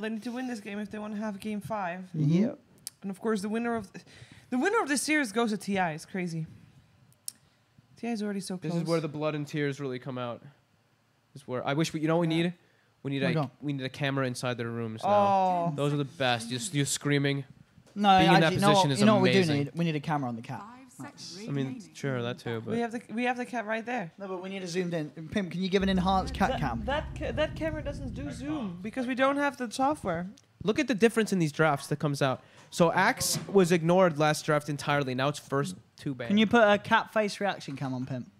they need to win this game if they want to have game 5. Yep. And of course, the winner of this series goes to TI. It's crazy. TI is already so close. This is where the blood and tears really come out. This is where I wish we. You know what we need? We need a camera inside their rooms now. Oh, Those are the best. You screaming. No, Being in that actually, position is you know what we do amazing. need? We need a camera on the cat. I mean, sure, that too. But we have the cat right there. No, but we need a zoomed in. Pimp, can you give an enhanced cat cam? That camera doesn't do zoom because we don't have the software. look at the difference in these drafts that comes out. So Axe was ignored last draft entirely. Now it's first 2 banned. Can you put a cat face reaction cam on, Pimp?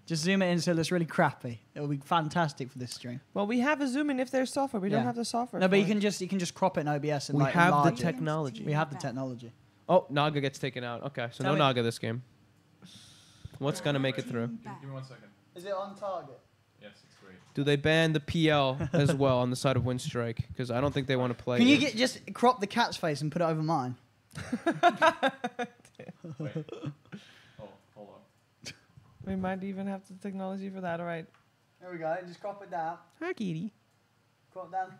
Just zoom it in so it looks really crappy. It will be fantastic for this stream. Well, we have a zoom in if there's software. We don't have the software. No, but you can just crop it in OBS and we like have the enlarge it. technology. We have the technology. Oh, Naga gets taken out. Okay, so Tell no me. Naga this game. What's gonna make it through? Give me 1 second. Is it on target? Yes, it's great. Do they ban the PL as well on the side of Winstrike? Because I don't think they want to play. Can you it. just crop the cat's face and put it over mine? Wait. Oh, hold on. We might even have the technology for that. All right. There we go. Just crop it down. Hi, Kitty. Crop down.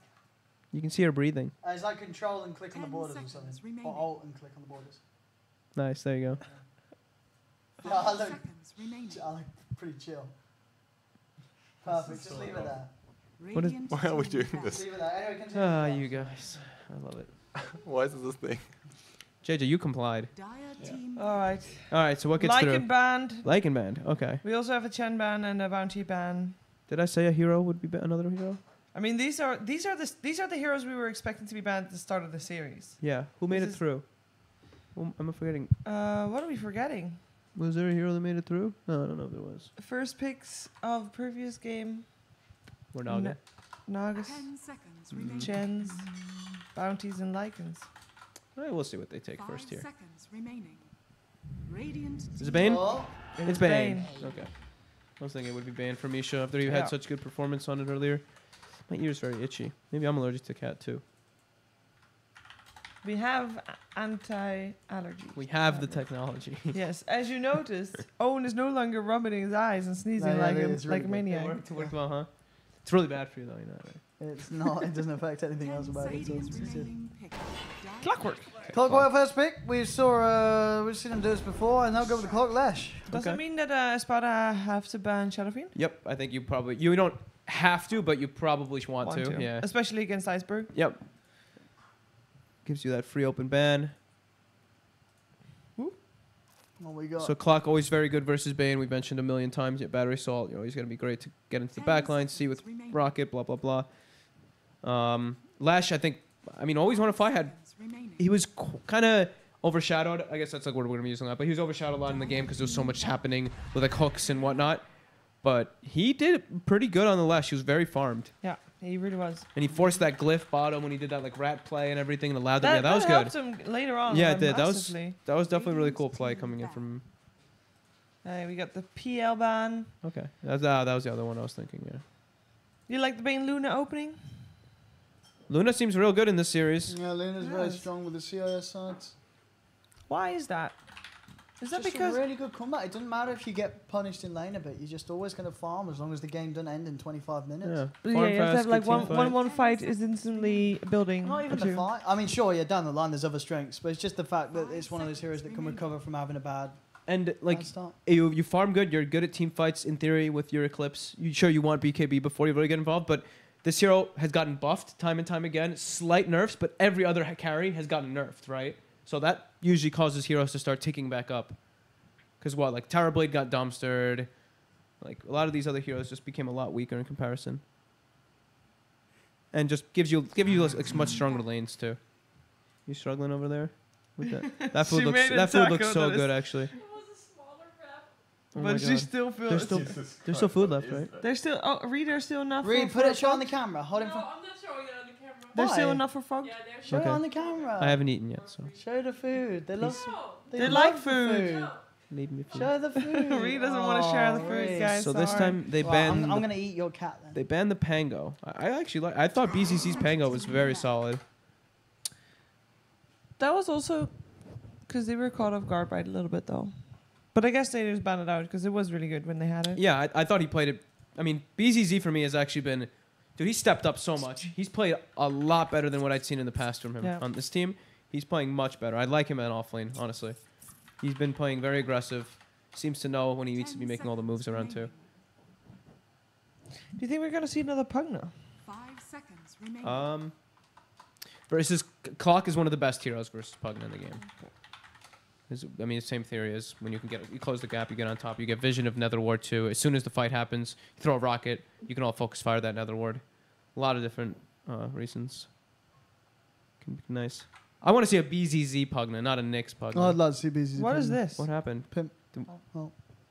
You can see her breathing. It's like control and click on the 10 borders or seconds something. remaining. Or alt and click on the borders. Nice. There you go. Yeah, I look, Seconds remaining. I look pretty chill. Perfect. Just leave it there. What is- Radiant Why are we team doing back. this? Leave it there. Anyway, continue. Ah, you guys. I love it. Why is this a thing? JJ, you complied. Dire team All right. All right. So what gets Like through? and banned. Like and banned. Okay. We also have a Chen ban and a Bounty ban. Did I say a hero would be another hero? I mean, these are the heroes we were expecting to be banned at the start of the series. Yeah. Who made This it is- through? I'm forgetting. What are we forgetting? Was there a hero that made it through? No, I don't know if there was. First picks of previous game. Or Naga. Nagas, 10 seconds remaining. Chens, Bounties, and Lycans. All right, we'll see what they take 5 first here. seconds remaining. Radiant Is team it Bane? Oh, It's Bane. Okay. I was thinking it would be Bane for Misha after you Yeah. had such good performance on it earlier. My ear's very itchy. Maybe I'm allergic to cat too. We have anti-allergy. We have the technology. Yes, as you noticed, Owen is no longer rubbing his eyes and sneezing No, yeah, like it a is really like a good. maniac. It worked well, huh? It's really bad for you though, you know. Right? it's not. It doesn't affect anything else 10 about it. seconds It's good. remaining. Pick. Dire Clockwork. Clockwork first pick. We've seen them do this before, and they'll go with the clock lash. Does Okay. it mean that ESPADA have to ban Shadowfiend? Yep, I think you don't have to, but you probably want to. Yeah. Especially against Iceberg. Yep. Gives you that free open ban. What we got? So Clock always very good versus Bane. We mentioned a million times. Yeah, battery assault. You know, he's gonna be great to get into the 10 back line, see with seconds remaining. Rocket, blah blah blah. Lash, always one of I had. Seconds remaining. He was kind of overshadowed. I guess that's like what we're gonna be using that. But he was overshadowed a lot in the game because there was so much happening with like hooks and whatnot. But he did pretty good on the Lash. He was very farmed, Yeah, he really was. and he forced that glyph bottom when he did that like rat play and everything, and allowed them. Yeah, that was good. helped him later on. Yeah, it did. That was massively. definitely a really cool play coming in from. We got the PL ban. Okay, that was the other one I was thinking. Yeah, You like the Bane Luna opening? Luna seems real good in this series. Yeah, Luna's very Yes. strong with the CIS sides. Why is that? Is that Just because a really good comeback. It doesn't matter if you get punished in lane a bit. You're just always going to farm as long as the game doesn't end in 25 minutes. Yeah, you have to have like one fight is instantly building. Not even or the two. fight. I mean, sure, yeah, down the line there's other strengths, but it's just the fact that it's one of those heroes that can recover from having a bad And like start. you farm good, you're good at team fights in theory with your Eclipse. You want BKB before you really get involved, but this hero has gotten buffed time and time again. Slight nerfs, but every other carry has gotten nerfed, right? So that usually causes heroes to start ticking back up. Because like Towerblade got dumpstered. Like a lot of these other heroes just became a lot weaker in comparison. And just gives you like, much stronger lanes too. You struggling over there with that? That food She made a looks taco so that good is- actually. It was a smaller wrap. Oh my But she God. still feels. There's still Jesus there's still Christ, food what left, is right? that? There's still. Oh, Reed, there's still enough. Reed, for put it, for show on the frog? camera. Hold it for. I'm not showing it on the camera. There's still Why? enough for frog. Yeah, there's Show Okay. it on the camera. I haven't eaten yet, so Show the food. They love. No. They love like the food. need me food. Show the food. Reed doesn't want to share the food, Reed. guys. So this sorry. time they Well, banned I'm gonna eat your cat then. they banned the Pango. I actually like. I thought BCC's Pango was very solid. That was also because they were caught off guard by it a little bit, though. But I guess they just banned it out because it was really good when they had it. Yeah, I thought he played it. I mean, BZZ for me has actually been Dude, he stepped up so much. He's played a lot better than what I'd seen in the past from him Yeah. on this team. He's playing much better. I like him at offlane, honestly. He's been playing very aggressive. Seems to know when he needs to be making all the moves around too. Do you think we're gonna see another Pugna? 5 seconds remaining. Versus Clock is one of the best heroes versus Pugna in the game. I mean, the same theory as when you close the gap, you get on top, you get vision of Nether Ward too. As soon as the fight happens, you throw a rocket, you can all focus fire that Nether Ward. A lot of different reasons. Can be nice. I want to see a BZZ Pugna, not a Nyx Pugna. Oh, I'd love to see BZZ. What is this? What happened?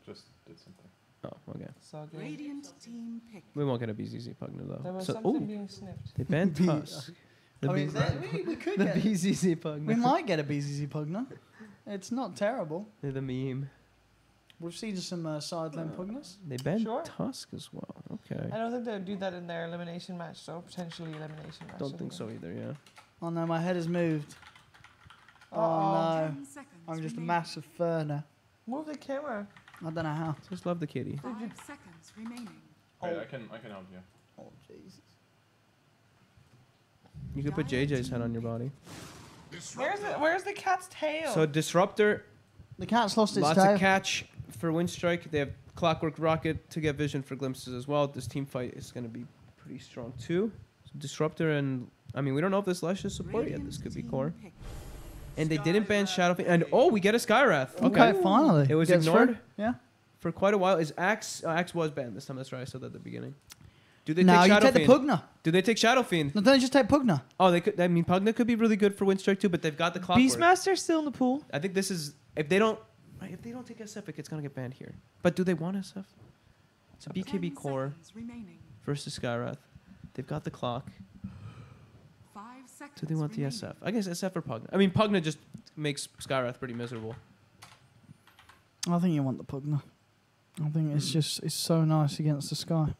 Just did something. Oh, okay. So good. Radiant team pick. We won't get a BZZ Pugna though. There was So, something ooh, being sniffed. they banned B- Tusk. The I mean, B- we could the get. BZZ Pugna. We might get a BZZ Pugna. It's not terrible. They're the meme. We've seen some side lane Pugnas. They banned Sure. Tusk as well. Okay. I don't think they'll do that in their elimination match, so potentially elimination match. Don't think so either. Yeah. Oh no, my head has moved. Oh Uh-oh. no, 10 seconds I'm just a remaining. massive furner. Move the camera. I don't know how. Just love the kitty. 5 seconds remaining. Wait, I can help you. Oh Jesus. You could put JJ's head on your body. Where's the cat's tail? So Disruptor, The cat's lost its lots tail. of catch for Winstrike. They have Clockwork Rocket to get vision for glimpses as well. This team fight is going to be pretty strong too. So Disruptor and I mean we don't know if this Lesh is support yet. This could be Radiant core. team pick. And they didn't ban Shadowfiend. And oh, we get a Skywrath. Okay, finally. It was Gets ignored? through. Yeah. For quite a while. Is Axe? Axe was banned this time. That's right. I said that at the beginning. Do they Now take you Shadowfiend? take the Pugna. Do they take Shadowfiend? No, don't you just take Pugna. Oh, they could. I mean, Pugna could be really good for Winstrike too, but they've got the Clockwork. Beastmaster still in the pool. I think this is if they don't take SF, it's gonna get banned here. But do they want SF? It's a 10 BKB core seconds remaining. versus Skywrath. They've got the clock. 5 seconds Do they want the remaining. SF? I guess SF or Pugna. I mean, Pugna just makes Skywrath pretty miserable. I think you want the Pugna. I think it's so nice against the sky.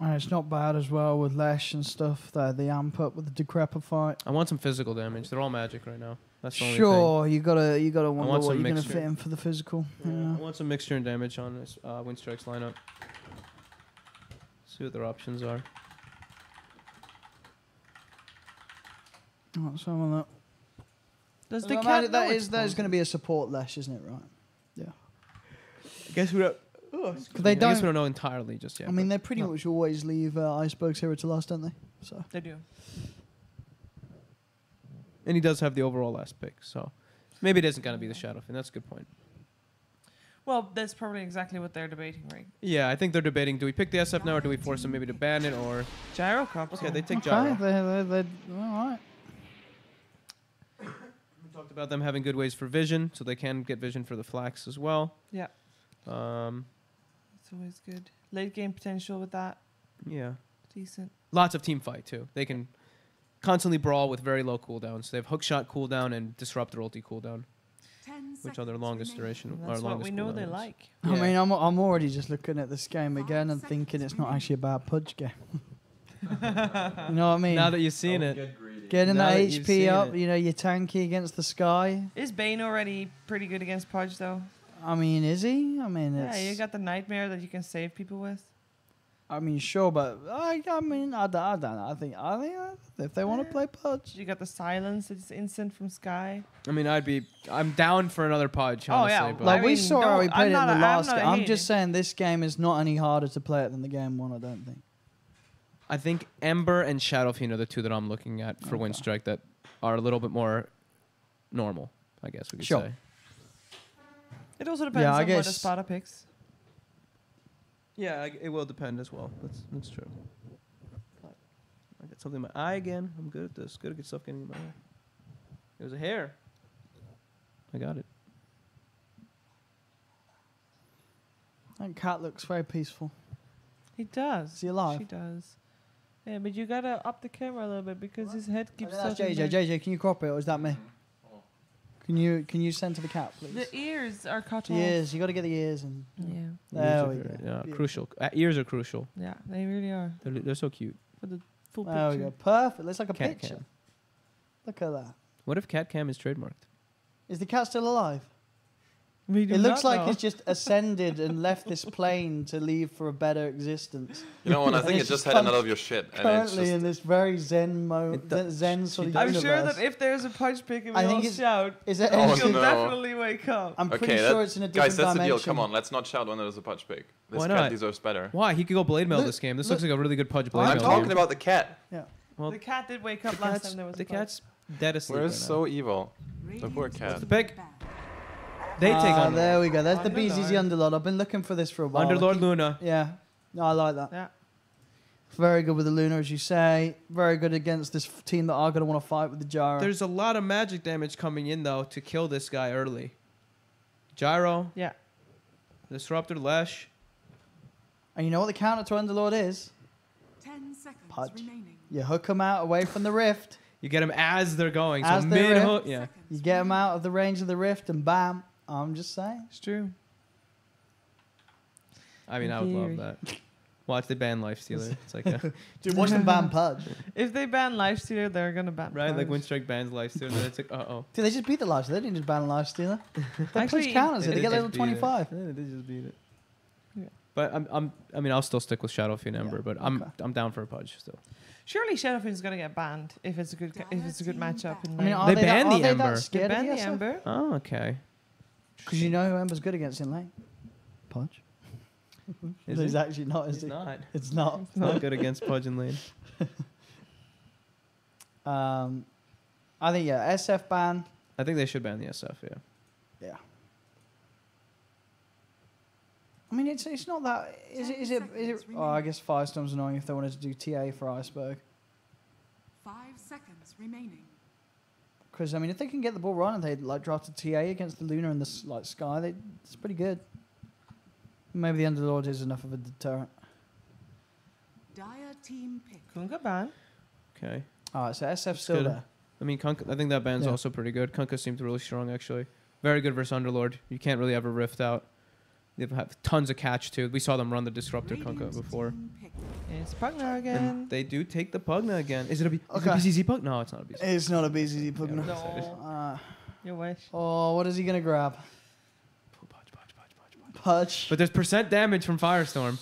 And it's not bad as well with Lesh and stuff. The amp up with the Decrepify. I want some physical damage. They're all magic right now. That's the only Sure, you gotta wonder want what some you're gonna mixture. fit in for the physical. thing. Yeah. I want some mixture and damage on this Winstrike's lineup. See what their options are. Right, some of that. Does So the I cat mean, know that it's is going to posted? be a support Lesh, isn't it? Right. Yeah. I guess we don't. They I guess we don't. don't know entirely just yet. I mean, but they pretty no. much always leave icebergs here to last, don't they? So. They do. And he does have the overall last pick, so maybe it isn't gonna be the Shadowfiend. That's a good point. Well, that's probably exactly what they're debating, right? Yeah, I think they're debating: do we pick the SF now, or do we force them maybe to ban it, or Gyro Cup. okay, they take Okay, Gyro. they all right. We talked about them having good ways for vision, so they can get vision for the flax as well. Yeah, it's always good. Late game potential with that. Yeah, Decent. lots of team fight too. They can constantly brawl with very low cooldowns. They have hookshot cooldown and disruptor ulti cooldown, 10 which are their seconds longest remaining. duration And or that's what longest we know they cooldowns. like. I Yeah. mean, I'm already just looking at this game 5 again and seconds thinking it's not remaining. actually a bad Pudge game. You know what I mean? Now that you've seen Don't it, Get greedy. Getting now that that you've HP seen up, it. you know, you're tanky against the sky. Is Bane already pretty good against Pudge though? I mean, is he? I mean, Yeah, you it's. got the nightmare that you can save people with. I mean, sure, but I mean, I don't know. I think if they want to play Pudge, You got the silence that's instant from Sky. I mean, I'm down for another Pudge, Oh, honestly. yeah, but like I we mean, saw how we don't- played it I'm in the not a- last I'm not game. I'm hating. just saying this game is not any harder to play it than the game one. I don't think. I think Ember and Shadowfiend are the two that I'm looking at for Okay. Winstrike that are a little bit more normal, I guess we could Sure. say. It also depends Yeah, I on what the guess- Spada picks. Yeah, it will depend as well. That's true. I got something in my eye again. I'm good at this. Good at good stuff getting in my eye. It was a hair. I got it. That cat looks very peaceful. He does. Is he alive? She does. Yeah, but you gotta up the camera a little bit because his head keeps That's tilting JJ. back. JJ, can you crop it, or is that me? Oh. Can you send to the cat, please? The ears are cut The off. ears. You got to get the ears and. Yeah, There Ears we are go. great. Yeah, Beautiful. crucial. Ears are crucial. yeah, they really are They're so cute. for the full There we picture. go. Perfect. Looks like a Cat picture. cam. Look at that. What if cat cam is trademarked? Is the cat still alive? We do It looks not like know. he's just ascended and left this plane to leave for a better existence. You know, and I And think it it's just just had enough of your shit. And it's Currently just, in this very zen zen sort of I'm universe. sure that if there's a punch pick and we I think all it's- shout, Is it Oh, he'll no. definitely wake up. I'm pretty okay, sure it's in a different guys, that's the deal. dimension. Come on, let's not shout when there's a punch pick. This Why cat not? deserves better. Why? He could go blade mail Look- this game. This look- looks like a really good punch blade I'm mail. talking game. about the cat. Well, The cat did wake up the last cat's, time there was the a punch. cat's dead asleep. We're right now. so evil. The poor cat. the pick? They take on There we go. There's the Underlord. BZZ Underlord. I've been looking for this for a while. Underlord Luna. Yeah. No, I like that. Yeah. Very good with the Luna, as you say. Very good against this team that are going to want to fight with the Gyro. There's a lot of magic damage coming in though to kill this guy early. Gyro, Yeah. Disruptor, Lesh. And you know what the counter to Underlord is? 10 seconds Pudge. remaining. You hook them out away from the rift. You get him as they're going. As so they're mid in. hook. Yeah. You get them out of the range of the rift, and bam. I'm just saying. It's true. I mean, I would love Very. that. Watch they ban Lifestealer. It's like a, Dude, watch them ban Pudge. If they ban Lifestealer, they're gonna ban. right, like Pudge. Winstrike bans Lifestealer. Then it's like, oh. Dude, they just beat the Lifestealer. They didn't just ban Lifestealer. They Actually, push counters. They get level 25. Yeah, they just beat it. Yeah. But I mean, I'll still stick with Shadowfiend Ember, but okay. I'm down for a Pudge still. Surely Shadowfiend's gonna get banned if it's a good matchup. In I mean, lane. are They they, banned that, the are Ember. they that They scared of ban the the Ember. Oh, okay. Because you know who Ember's good against in lane? Pudge. Is It's it? actually not, is It's it? not. It's not. It's not good against Pudge and lane. I think, yeah, SF ban. I think they should ban the SF. Yeah. Yeah. I mean, it's not that. Is it? Oh, I guess Firestorm's annoying if they wanted to do TA for Iceberg. 5 seconds remaining. Because I mean, if they can get the ball running, they like drafted TA against the Luna and the Sky. It's pretty good. Maybe the Underlord is enough of a deterrent. Dire team pick. Kunkka ban. Okay. All right, so SF's still good. there. I mean, Kunkka, I think that band's Yeah. also pretty good. Kunkka seems really strong, actually. Very good versus Underlord. You can't really ever rift out. They have tons of catch, too. We saw them run the Disruptor Kunkka Radiant before. team pick. It's Pugna again. And they do take the Pugna again. Is it a Okay. BZZ Pug? No, it's not a BZZ. It's not a BZZ Pugna. No. You wish. Oh, what is he gonna grab? Pudge. Pudge. But there's percent damage from Firestorm.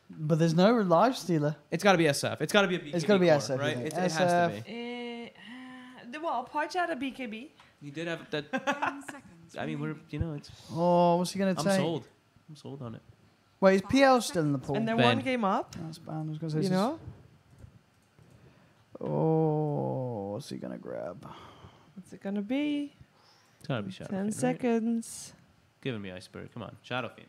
But there's no life stealer. It's got to be SF. It's got to be a BKB. It's gotta be core, SF, right? you think? It has to SF. be. Well, Pudge had a BKB. You did have that. 10 seconds I mean, we're remaining. it's. Oh, what's he gonna I'm take? sold. I'm sold on it. Wait, is PL still in the pool? And they're Ben. one game up. That's bad. I was gonna say. You know? Oh, what's he gonna grab? What's it gonna be? It's got to be Shadowfiend. 10 right? seconds. Giving me Iceberg. Come on, Shadowfiend.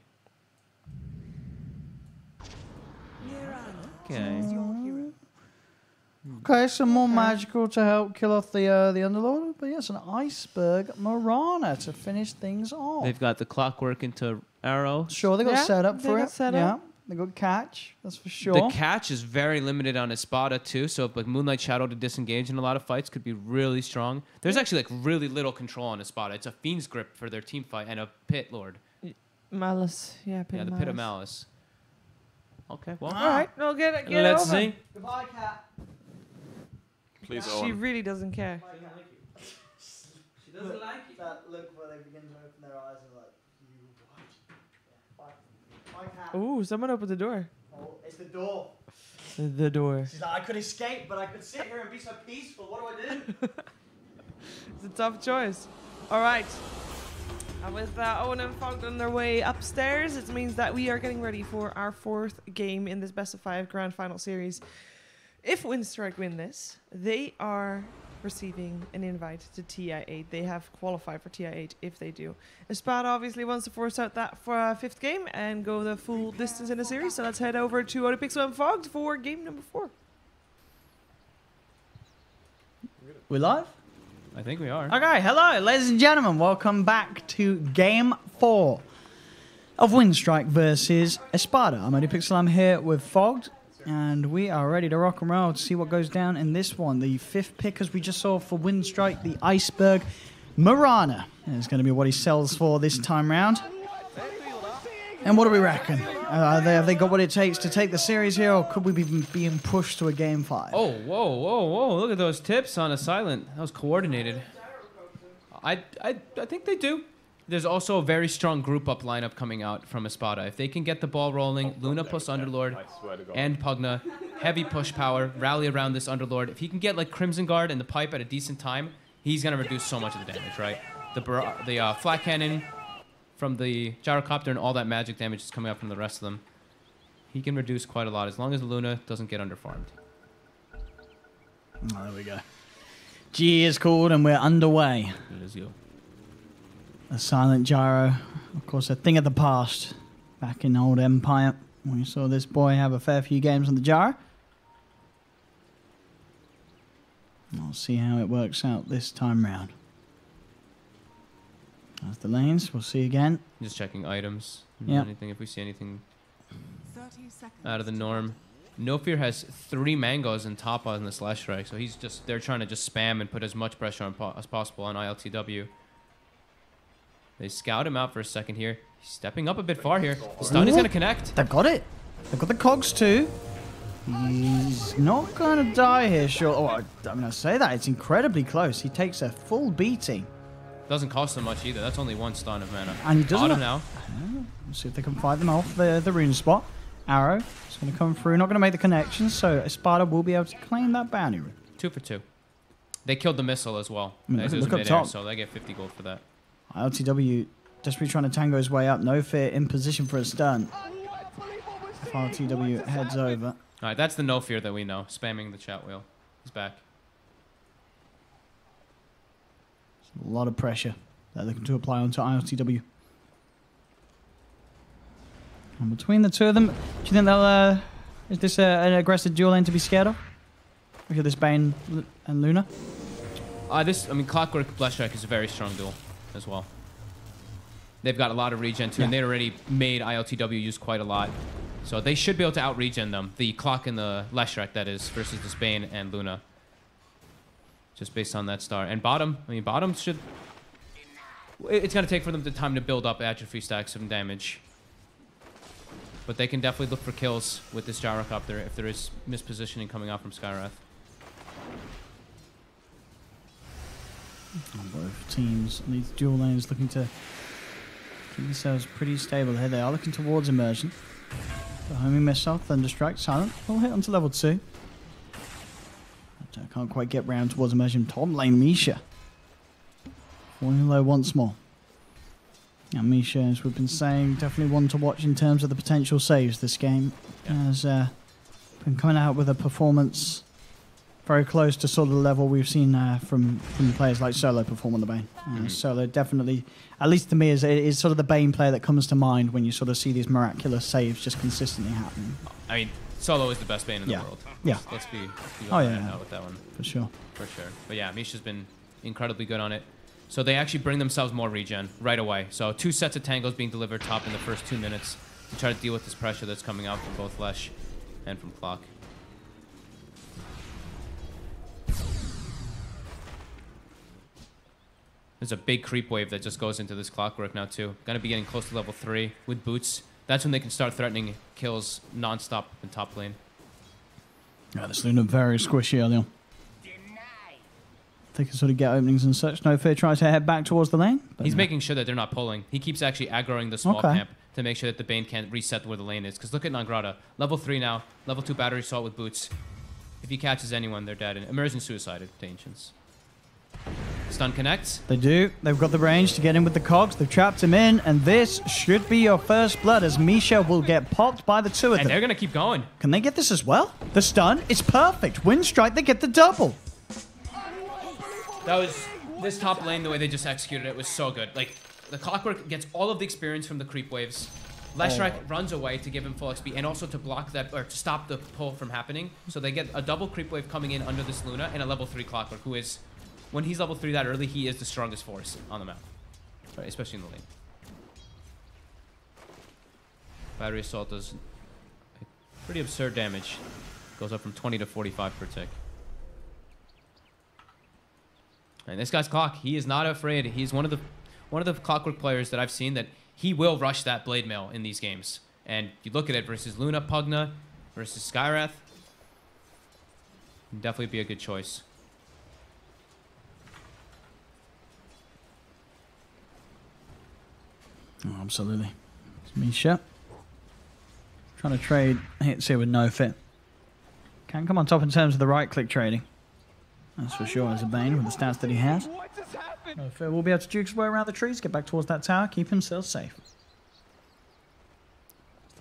Okay. Choose your hero. Okay, some more magical to help kill off the Underlord. But yes, an Iceberg Marana to finish things off. They've got the clockwork into Arrow. Sure, they got Yeah, set up they for got it. set Yeah, up. they got catch. That's for sure. The catch is very limited on Espada too, so if like Moonlight Shadow to disengage in a lot of fights could be really strong. There's actually like really little control on Espada. It's a Fiend's Grip for their team fight and a Pit Lord. Malice. Yeah, Yeah, the Pit of Malice. Okay, well. All right, no, get it. Let's over. see. Goodbye, cat. Please She own. really doesn't care. She doesn't like it. That look where they begin to open their eyes and like, you watch. Yeah, bye. Bye, cat. Ooh, someone opened the door. Oh, it's the door. The door. She's like, I could escape, but I could sit here and be so peaceful. What do I do? It's a tough choice. All right. And with Owen and Fogg on their way upstairs, it means that we are getting ready for our 4th game in this best of 5 grand final series. If Winstrike win this, they are receiving an invite to TI8. They have qualified for TI8 if they do. ESPADA obviously wants to force out that for a 5th game and go the full distance in the series. So let's head over to Olympics and Fogg for game number 4. We're live? I think we are. Okay, hello, ladies and gentlemen. Welcome back to Game 4 of Winstrike versus ESPADA. I'm Eddie Pixel. I'm here with Fogged, and we are ready to rock and roll to see what goes down in this one. The 5th pick, as we just saw for Winstrike, the Iceberg Marana. And it's going to be what he sells for this time round. And what do we reckon? Have they got what it takes to take the series here, or could we be being pushed to a Game 5? Oh, whoa. Look at those tips on a silent. That was coordinated. I think they do. There's also a very strong group up lineup coming out from Espada. If they can get the ball rolling, Luna plus Underlord I swear to God. and Pugna, heavy push power, rally around this Underlord. If he can get like Crimson Guard and the pipe at a decent time, he's gonna reduce so much of the damage, right? The flat cannon from the gyrocopter and all that magic damage is coming up from the rest of them. He can reduce quite a lot as long as Luna doesn't get underfarmed. Oh, there we go. G is called and we're underway. It is you. A silent gyro, of course, a thing of the past. Back in old Empire, we saw this boy have a fair few games on the gyro. We'll see how it works out this time round. That's the lanes. We'll see again. Just checking items. Yeah. Anything if we see anything 30 seconds. out of the norm. No Fear has 3 mangoes and top on the slash strike, so they're trying to just spam and put as much pressure on as possible on ILTW. They scout him out for a second here. He's stepping up a bit far here. The stun is Ooh. going to connect. They've got it. They've got the cogs too. He's not going to die here, sure. Oh, I mean, I say that. It's incredibly close. He takes a full beating. Doesn't cost them much either. That's only 1 stun of mana. And he doesn't Bottom now. Let's see if they can fight them off the rune spot. Arrow is going to come through. Not going to make the connection, so Espada will be able to claim that bounty rune. 2 for 2. They killed the missile as well. Mm, As it was look up mid-air, top. so they get 50 gold for that. LTW desperately trying to tango his way up. No Fear in position for a stun. LTW heads over. All right, that's the No Fear that we know. Spamming the chat wheel. He's back. A lot of pressure they're looking to apply onto ILTW. And between the two of them, do you think they'll... is this an aggressive dual lane to be scared of? Look at this Bane and Luna. Clockwork Bloodstrike is a very strong duel as well. They've got a lot of regen too, and Yeah. they already made ILTW use quite a lot. So they should be able to out-regen them. The Clock and the Leshrac, that is, versus this Bane and Luna. Just based on that star. And bottom should... It's going to take for them the time to build up atrophy stacks of damage. But they can definitely look for kills with this gyrocopter if there is mispositioning coming out from Skywrath. Both teams, these dual lanes looking to keep themselves pretty stable here. They are looking towards immersion. The homing missile, Thunderstrike, silent. Will hit onto level 2. But can't quite get round towards immersion. Top lane, Misha. Falling low once more. Now, Misha, as we've been saying, definitely one to watch in terms of the potential saves this game. Has been coming out with a performance very close to sort of the level we've seen from the players like Solo perform on the Bane. Solo definitely, at least to me, is sort of the Bane player that comes to mind when you sort of see these miraculous saves just consistently happening. I mean, Solo is the best Bane in Yeah. the world. Yeah. Let's be Oh, yeah, out yeah. with that one. For sure. For sure. But yeah, Misha's been incredibly good on it. So they actually bring themselves more regen right away. So 2 sets of tangos being delivered top in the first 2 minutes to try to deal with this pressure that's coming out from both Lesh and from Clock. There's a big creep wave that just goes into this Clockwork now too. Gonna be getting close to level 3 with boots. That's when they can start threatening kills non-stop in top lane. Yeah, this Luna very squishy early on. They can sort of get openings and such. No Fear tries to head back towards the lane. But He's no. making sure that they're not pulling. He keeps actually aggroing the small Okay. camp to make sure that the Bane can't reset where the lane is. Because look at Nangrata. Level 3 now. Level 2 battery assault with boots. If he catches anyone, they're dead. And immersion suicided to Ancients. Stun connects. They do. They've got the range to get in with the cogs. They've trapped him in. And this should be your first blood as Misha will get popped by the two of And them. they're going to keep going. Can they get this as well? The stun is perfect. Winstrike, they get the double. That was... This top lane, the way they just executed it was so good. Like, the Clockwork gets all of the experience from the creep waves. Leshrac runs away to give him full XP and also to block that, or to stop the pull from happening. So they get a double creep wave coming in under this Luna and a level 3 Clockwork, who is... When he's level 3 that early, he is the strongest force on the map. Right, especially in the lane. Battery Assault does pretty absurd damage. Goes up from 20 to 45 per tick. And this guy's Clock, he is not afraid. He's one of the Clockwork players that I've seen that he will rush that Blade Mail in these games. And you look at it versus Luna, Pugna, versus Skywrath. Definitely be a good choice. Oh, absolutely. It's Misha. Trying to trade hits here with no fit. Can come on top in terms of the right-click trading. That's for sure as a Bane with the stats that he has. No fit will be able to juke his way around the trees, get back towards that tower, keep himself safe.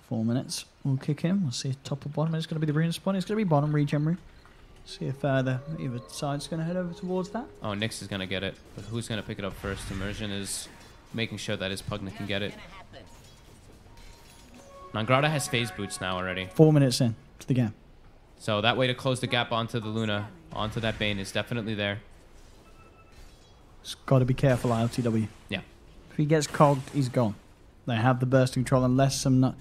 4 minutes. We'll kick him. We'll see if top or bottom is going to be the arena spawn. It's going to be bottom regen room. See if either side's going to head over towards that. Oh, Nyx is going to get it. But who's going to pick it up first? Immersion is making sure that his Pugna can get it. Nangrata has phase boots now already. 4 minutes in to the game. So that way to close the gap onto the Luna, onto that Bane is definitely there. It's got to be careful, ILTW. Yeah. If he gets cogged, he's gone. They have the bursting troll unless some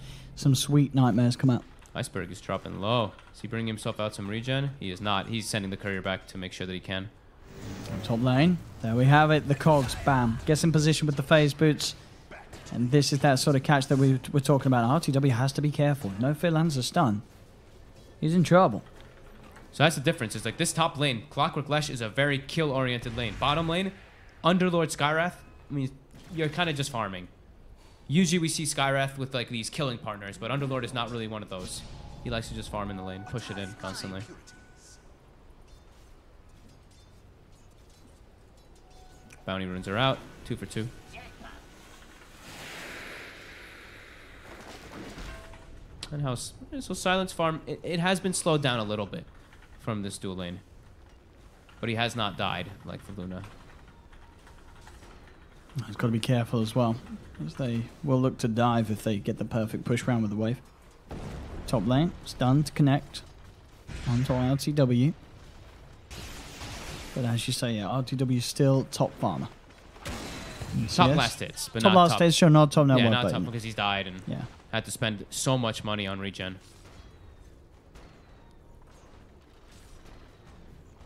sweet nightmares come out. Iceberg is dropping low. Is he bringing himself out some regen? He is not. He's sending the courier back to make sure that he can. Top lane. There we have it. The cogs. Bam. Gets in position with the phase boots. And this is that sort of catch that we're talking about. RTW has to be careful. No fear lands a stun. He's in trouble. So that's the difference. It's like this top lane, Clockwork Lesh is a very kill-oriented lane. Bottom lane, Underlord Skywrath, I mean, you're kind of just farming. Usually we see Skywrath with like these killing partners, but Underlord is not really one of those. He likes to just farm in the lane, push it in constantly. Bounty runes are out, 2 for 2. And house. So Silence Farm, it has been slowed down a little bit from this dual lane. But he has not died, like for Luna. He's got to be careful as well, as they will look to dive if they get the perfect push round with the wave. Top lane, stunned to connect onto RTW. But as you say, yeah, RTW is still top farmer. Top last hits, but top not last top. hits, sure, not top network. Yeah, not top because he's died and yeah. had to spend so much money on regen.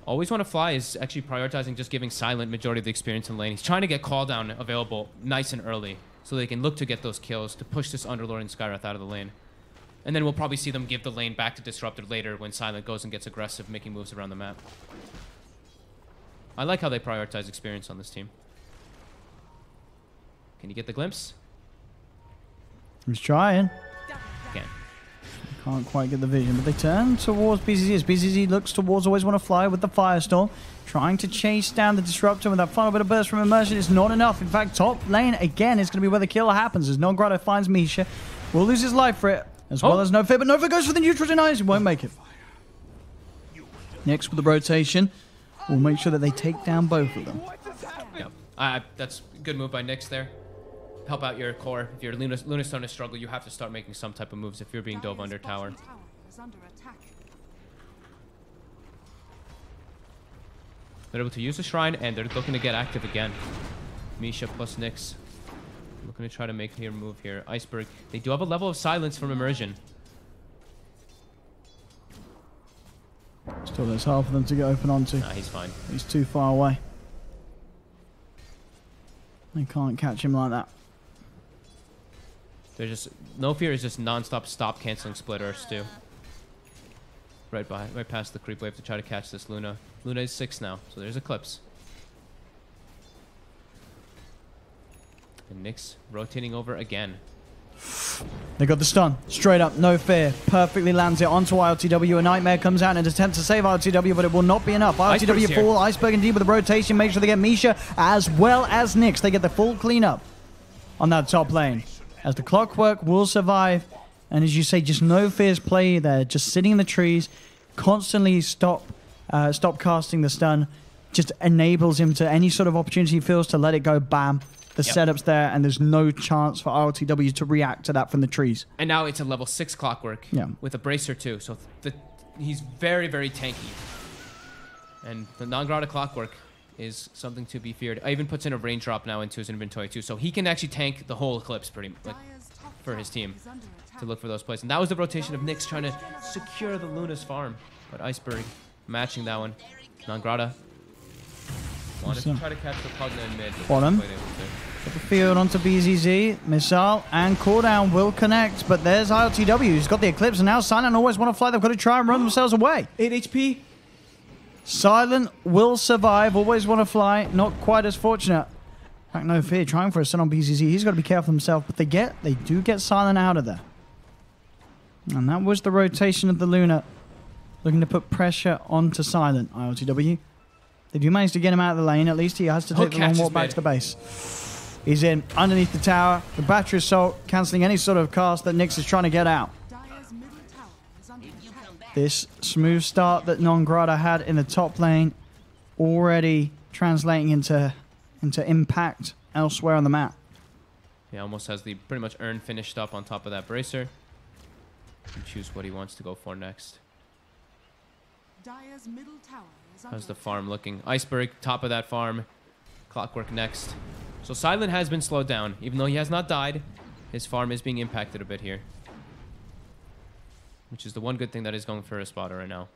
Always Want to Fly is actually prioritizing just giving Silent majority of the experience in lane. He's trying to get call down available nice and early so they can look to get those kills to push this Underlord and Skywrath out of the lane. And then we'll probably see them give the lane back to Disruptor later when Silent goes and gets aggressive, making moves around the map. I like how they prioritize experience on this team. Can you get the glimpse? He's trying. Can. Can't quite get the vision, but they turn towards BZZ as BZZ looks towards Always Want to Fly with the Firestorm, trying to chase down the Disruptor with that final bit of burst from Immersion. It's not enough. In fact, top lane again is going to be where the kill happens as Nogrado finds Misha. Will lose his life for it, as well as Nova, but Nova goes for the neutral denies. He won't make it. Next with the rotation, we'll make sure that they take down both of them. Yeah, that's a good move by Nyx there. Help out your core. If your Luna starting to struggle, you have to start making some type of moves if you're being dove under tower. They're able to use the shrine, and they're looking to get active again. Misha plus Nyx. Looking to try to make their move here. Iceberg. They do have a level of silence from Immersion. Still, there's half of them to get open onto. Nah, he's fine. He's too far away. They can't catch him like that. They're just No Fear is just non-stop stop canceling splitters too. Right past the creep wave to try to catch this Luna. Luna is 6 now, so there's Eclipse. And Nyx rotating over again. They got the stun. Straight up, No Fear. Perfectly lands it onto ILTW. A Nightmare comes out and attempts to save ILTW, but it will not be enough. ILTW fall. Iceberg indeed with the rotation. Make sure they get Misha as well as Nyx. They get the full cleanup on that top lane. As the Clockwork will survive. And as you say, just No Fear's play there. Just sitting in the trees. Constantly stop casting the stun. Just enables him to any sort of opportunity he feels to let it go. Bam. The setup's there, and there's no chance for RLTW to react to that from the trees. And now it's a level 6 Clockwork with a Bracer too, so he's very, very tanky. And the non-Grata Clockwork is something to be feared. I even puts in a range drop now into his inventory too, so he can actually tank the whole Eclipse pretty much for his team to look for those plays. And that was the rotation of Nyx trying to secure the Luna's farm. But Iceberg matching that one. Non-Grata wanted to try to catch the Pugna in mid. Bottom. Put the field onto BZZ. Missile and cooldown will connect, but there's ILTW. He's got the Eclipse, and now Silent Always Want to Fly. They've got to try and run themselves away. 8 HP. Silent will survive. Always Want to Fly. Not quite as fortunate Fact, no fear, trying for a stun on BZZ. He's got to be careful himself, but they do get Silent out of there. And that was the rotation of the Luna, looking to put pressure onto Silent. ILTW. They do manage to get him out of the lane. At least he has to take the long walk back to the base. He's in underneath the tower. The battery assault cancelling any sort of cast that Nyx is trying to get out. This smooth start that Non-Grata had in the top lane already translating into impact elsewhere on the map. He almost has the pretty much urn finished up on top of that bracer. And choose what he wants to go for next. How's the farm looking? Iceberg, top of that farm. Clockwork next. So Silent has been slowed down. Even though he has not died, his farm is being impacted a bit here. Which is the one good thing that is going for ESPADA right now.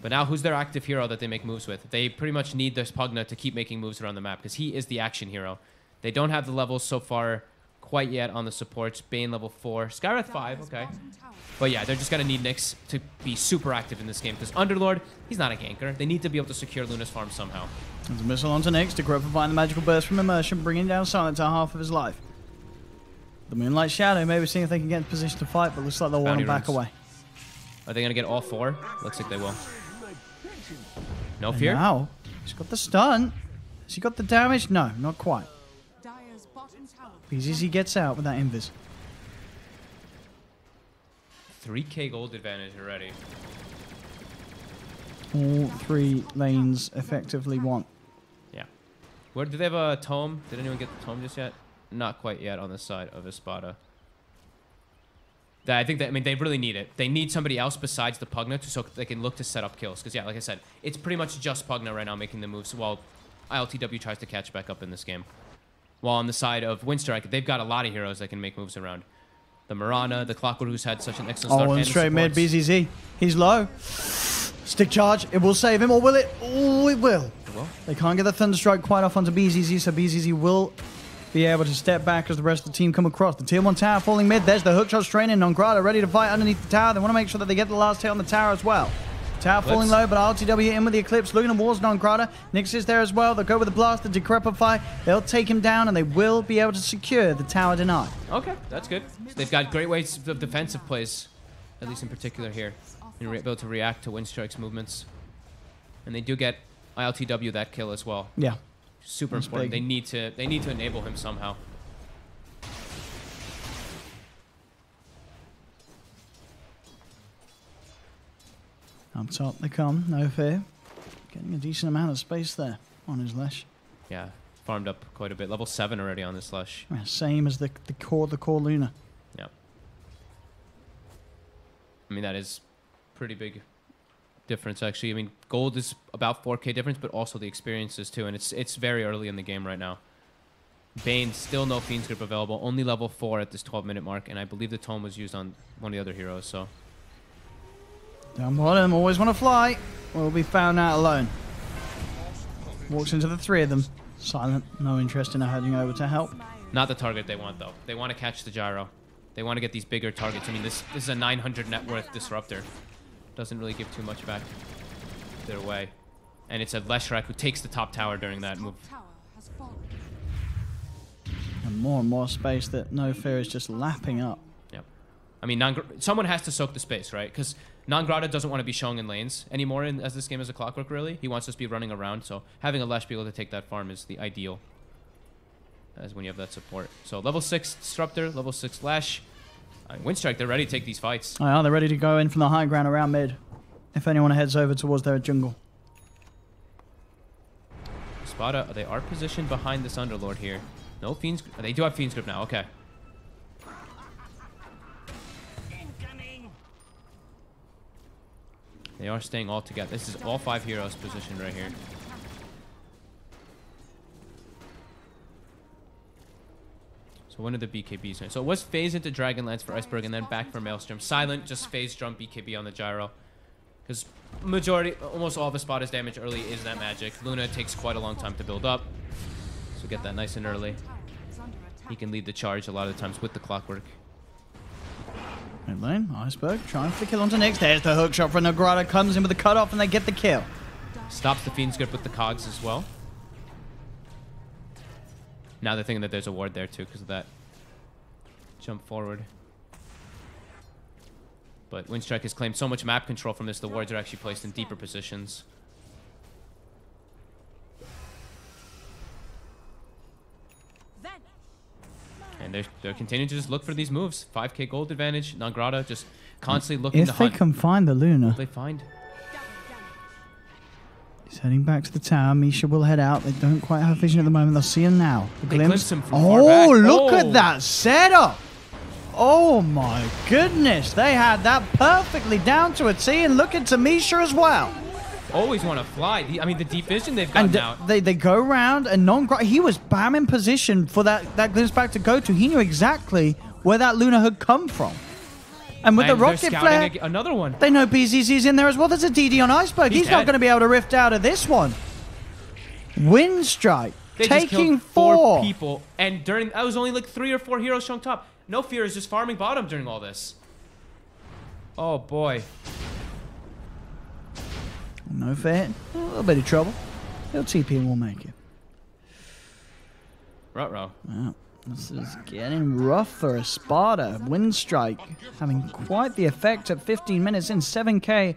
But now who's their active hero that they make moves with? They pretty much need this Pugna to keep making moves around the map because he is the action hero. They don't have the levels so far quite yet on the supports. Bane level 4. Skywrath 5, okay. But yeah, they're just going to need Nyx to be super active in this game because Underlord, he's not a ganker. They need to be able to secure Luna's farm somehow. There's a missile onto Nyx to grab the magical burst from Immersion, bringing down Silent to half of his life. The Moonlight Shadow, maybe seeing if they can get in position to fight, but looks like they'll want him back away. Are they going to get all 4? Looks like they will. No fear? And now, he's got the stun. Has he got the damage? No, not quite. BZZ gets out with that invis. 3k gold advantage already. All 3 lanes effectively won. Yeah. Where do they have a tome? Did anyone get the tome just yet? Not quite yet on the side of ESPADA. I think that, I mean, they really need it. They need somebody else besides the Pugna so they can look to set up kills. Because, yeah, like I said, it's pretty much just Pugna right now making the moves while ILTW tries to catch back up in this game. While on the side of Winstrike, they've got a lot of heroes that can make moves around. The Mirana, the Clockwork, who's had such an excellent start. Oh, and straight mid, BZZ. He's low. Stick charge. It will save him, or will it? Oh, it will. They can't get the Thunderstrike quite off onto BZZ, so BZZ will be able to step back as the rest of the team come across. The tier 1 tower falling mid. There's the hook shot straight in. Non-Grata ready to fight underneath the tower. They want to make sure that they get the last hit on the tower as well. Tower falling low, but RTW in with the Eclipse. Looking towards Non-Grata. Nyx is there as well. They'll go with the blast, the Decrepify. They'll take him down, and they will be able to secure the tower denied. Okay, that's good. So they've got great ways of defensive plays, at least in particular here. And be able to react to Winstrike's movements. And they do get ILTW that kill as well. Yeah. Super important. They need to enable him somehow. Up top they come, no fear. Getting a decent amount of space there on his Lesh. Yeah, farmed up quite a bit. Level 7 already on this Lesh. Yeah, same as the core Luna. Yeah. I mean, that is pretty big difference, actually. I mean, gold is about 4k difference, but also the experiences too, and it's very early in the game right now. Bane, still no Fiend's Grip available, only level 4 at this 12-minute mark, and I believe the tome was used on one of the other heroes, so... Down bottom, always want to fly. Will be found out alone. Walks into the 3 of them. Silent, no interest in heading over to help. Not the target they want, though. They want to catch the gyro. They want to get these bigger targets. I mean, this is a 900 net worth disruptor. Doesn't really give too much back their way. And it's a Leshrac who takes the top tower during that move. And more space that No Fear is just lapping up. Yep. I mean, someone has to soak the space, right? Because Non-Grata doesn't want to be showing in lanes anymore as this game is a Clockwork, really. He wants to just be running around, so having a Lesh be able to take that farm is the ideal. As when you have that support. So level 6 Disruptor, level 6 Lesh. Winstrike, they're ready to take these fights. Oh, yeah, they're ready to go in from the high ground around mid. If anyone heads over towards their jungle. ESPADA, they are positioned behind this Underlord here. No Fiend's Grip. They do have Fiend's Grip now, okay. They are staying all together. This is all 5 heroes positioned right here. So one of the BKBs. So it was phase into Dragonlance for Iceberg and then back for Maelstrom. Silent, just phase jump BKB on the gyro. Because majority, almost all of ESPADA's damage early is that magic. Luna takes quite a long time to build up. So get that nice and early. He can lead the charge a lot of the times with the Clockwork. Mid lane, Iceberg trying for the kill onto Nyx. There's the hook shot from Non-Grata. Comes in with the cutoff and they get the kill. Stops the Fiend's Grip with the cogs as well. Now they're thinking that there's a ward there too because of that jump forward. But Winstrike has claimed so much map control from this, the wards are actually placed in deeper positions. And they're continuing to just look for these moves. 5k gold advantage. Nangrata just constantly looking to hunt. If they can find the Luna. What they find? He's heading back to the tower. Misha will head out. They don't quite have vision at the moment. They'll see him now. The They glimpse. glimpse him from far back. Oh, look Oh. at that setup. Oh my goodness. They had that perfectly down to a T, and look at Misha as well. Always want to fly. I mean, the deep vision they've gotten And out. they go around, and he was bam in position for that glimpse back to go to. He knew exactly where that Luna had come from. And with the And they're rocket scouting flare, another one. they know BZZ's in there as well. There's a DD on Iceberg. He's not dead. going to be able to rift out of this one. Winstrike They just taking killed four four. people, and during that was only like 3 or 4 heroes showing top. No Fear is just farming bottom during all this. Oh boy. No fit. A little bit of trouble. He'll TP and we'll make it. Ruh-roh. Wow. This is getting rough for ESPADA. Winstrike having quite the effect at 15 minutes in 7k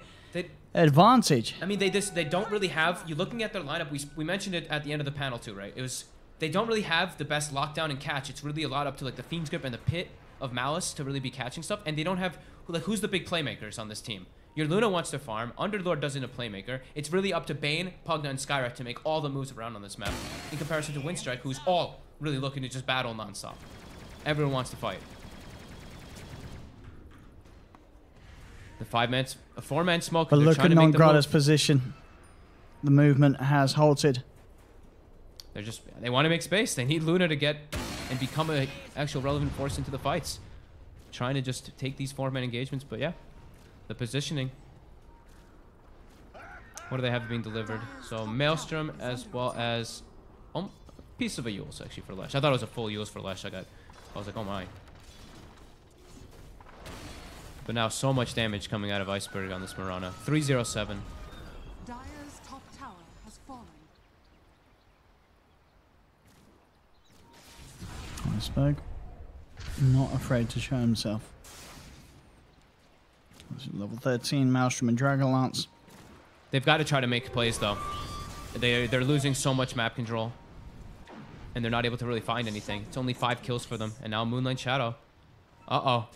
advantage. I mean, they don't really have. You looking at their lineup, we mentioned it at the end of the panel too, right? It was they don't really have the best lockdown and catch. It's really a lot up to like the Fiend's Grip and the Pit of Malice to really be catching stuff, and they don't have like who's the big playmakers on this team. Your Luna wants to farm. Underlord doesn't a playmaker. It's really up to Bane, Pugna, and Skyra to make all the moves around on this map. In comparison to Winstrike, who's all really looking to just battle nonstop. Everyone wants to fight. The 4-man smoke. But They're look trying at to make the Nongrada's move. position. The movement has halted. They want to make space. They need Luna to get and become an actual relevant force into the fights. Trying to just take these 4-man engagements, but yeah. The positioning. What do they have being delivered? So Maelstrom as well as a piece of a Yules actually for Lesh. I thought it was a full Yules for Lesh. I was like, oh my. But now so much damage coming out of Iceberg on this Mirana. 307. Dire's top tower has fallen. Iceberg, not afraid to show himself. Level 13, Maelstrom and Dragonlance. They've got to try to make plays though. They're losing so much map control. And they're not able to really find anything. It's only 5 kills for them. And now Moonlight Shadow. Uh-oh.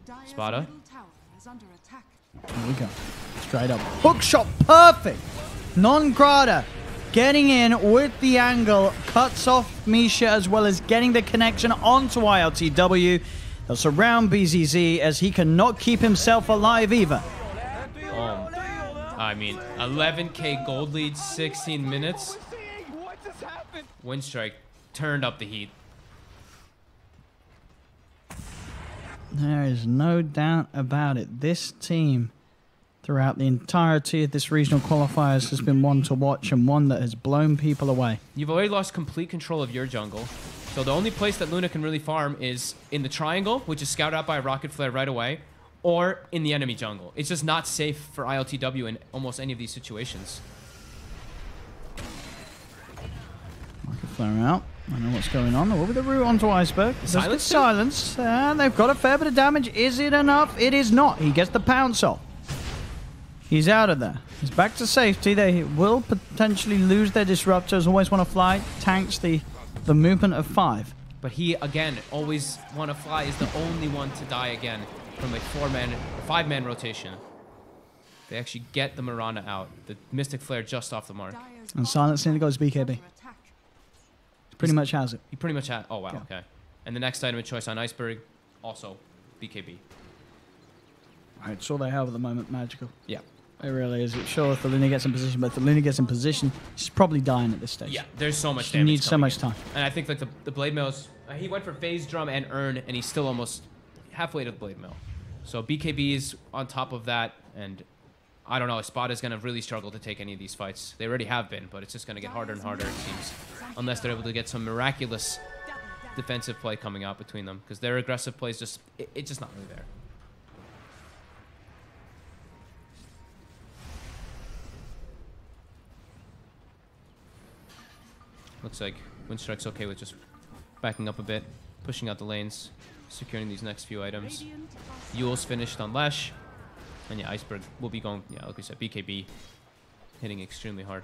Dire's ESPADA. middle tower is under attack. Here we go. Straight up. Hook shot, perfect! Nongrata getting in with the angle. Cuts off Misha as well as getting the connection onto ILTW. They'll surround BZZ as he cannot keep himself alive either. I mean, 11k gold lead, 16 minutes. Winstrike turned up the heat. There is no doubt about it. This team, throughout the entirety of this regional qualifiers, has been one to watch and one that has blown people away. You've already lost complete control of your jungle. So the only place that Luna can really farm is in the triangle, which is scouted out by a rocket flare right away, or in the enemy jungle. It's just not safe for ILTW in almost any of these situations. Rocket flare out. I know what's going on. What with the route onto Iceberg? Silence? Silence. And they've got a fair bit of damage. Is it enough? It is not. He gets the pounce off. He's out of there. He's back to safety. They will potentially lose their disruptors. Always want to fly. Tanks the movement of 5. But he, again, always want to fly is the only one to die again from a 5-man rotation. They actually get the Mirana out. The Mystic Flare just off the mark. Dire's And Silence nearly goes BKB. under attack. Pretty much has it. He pretty much had... Oh, wow, Yeah. okay. And the next item of choice on Iceberg, also BKB. Right, it's all they have at the moment. Magical. Yeah. It really is. It's sure if the Luna gets in position, but if the Luna gets in position, she's probably dying at this stage. Yeah, there's so much She damage needs so coming much in. time. And I think like the Blade Mill's... he went for Phase Drum and Urn, and he's still almost halfway to the Blade Mill. So BKB is on top of that, and I don't know, ESPADA is going to really struggle to take any of these fights. They already have been, but it's just going to get harder and harder, it seems. Unless they're able to get some miraculous defensive play coming out between them. Because their aggressive play is just... it's just not really there. Looks like Winstrike's okay with just backing up a bit, pushing out the lanes, securing these next few items. Yule's finished on Lesh. And yeah, Iceberg will be going, yeah, like we said, BKB hitting extremely hard.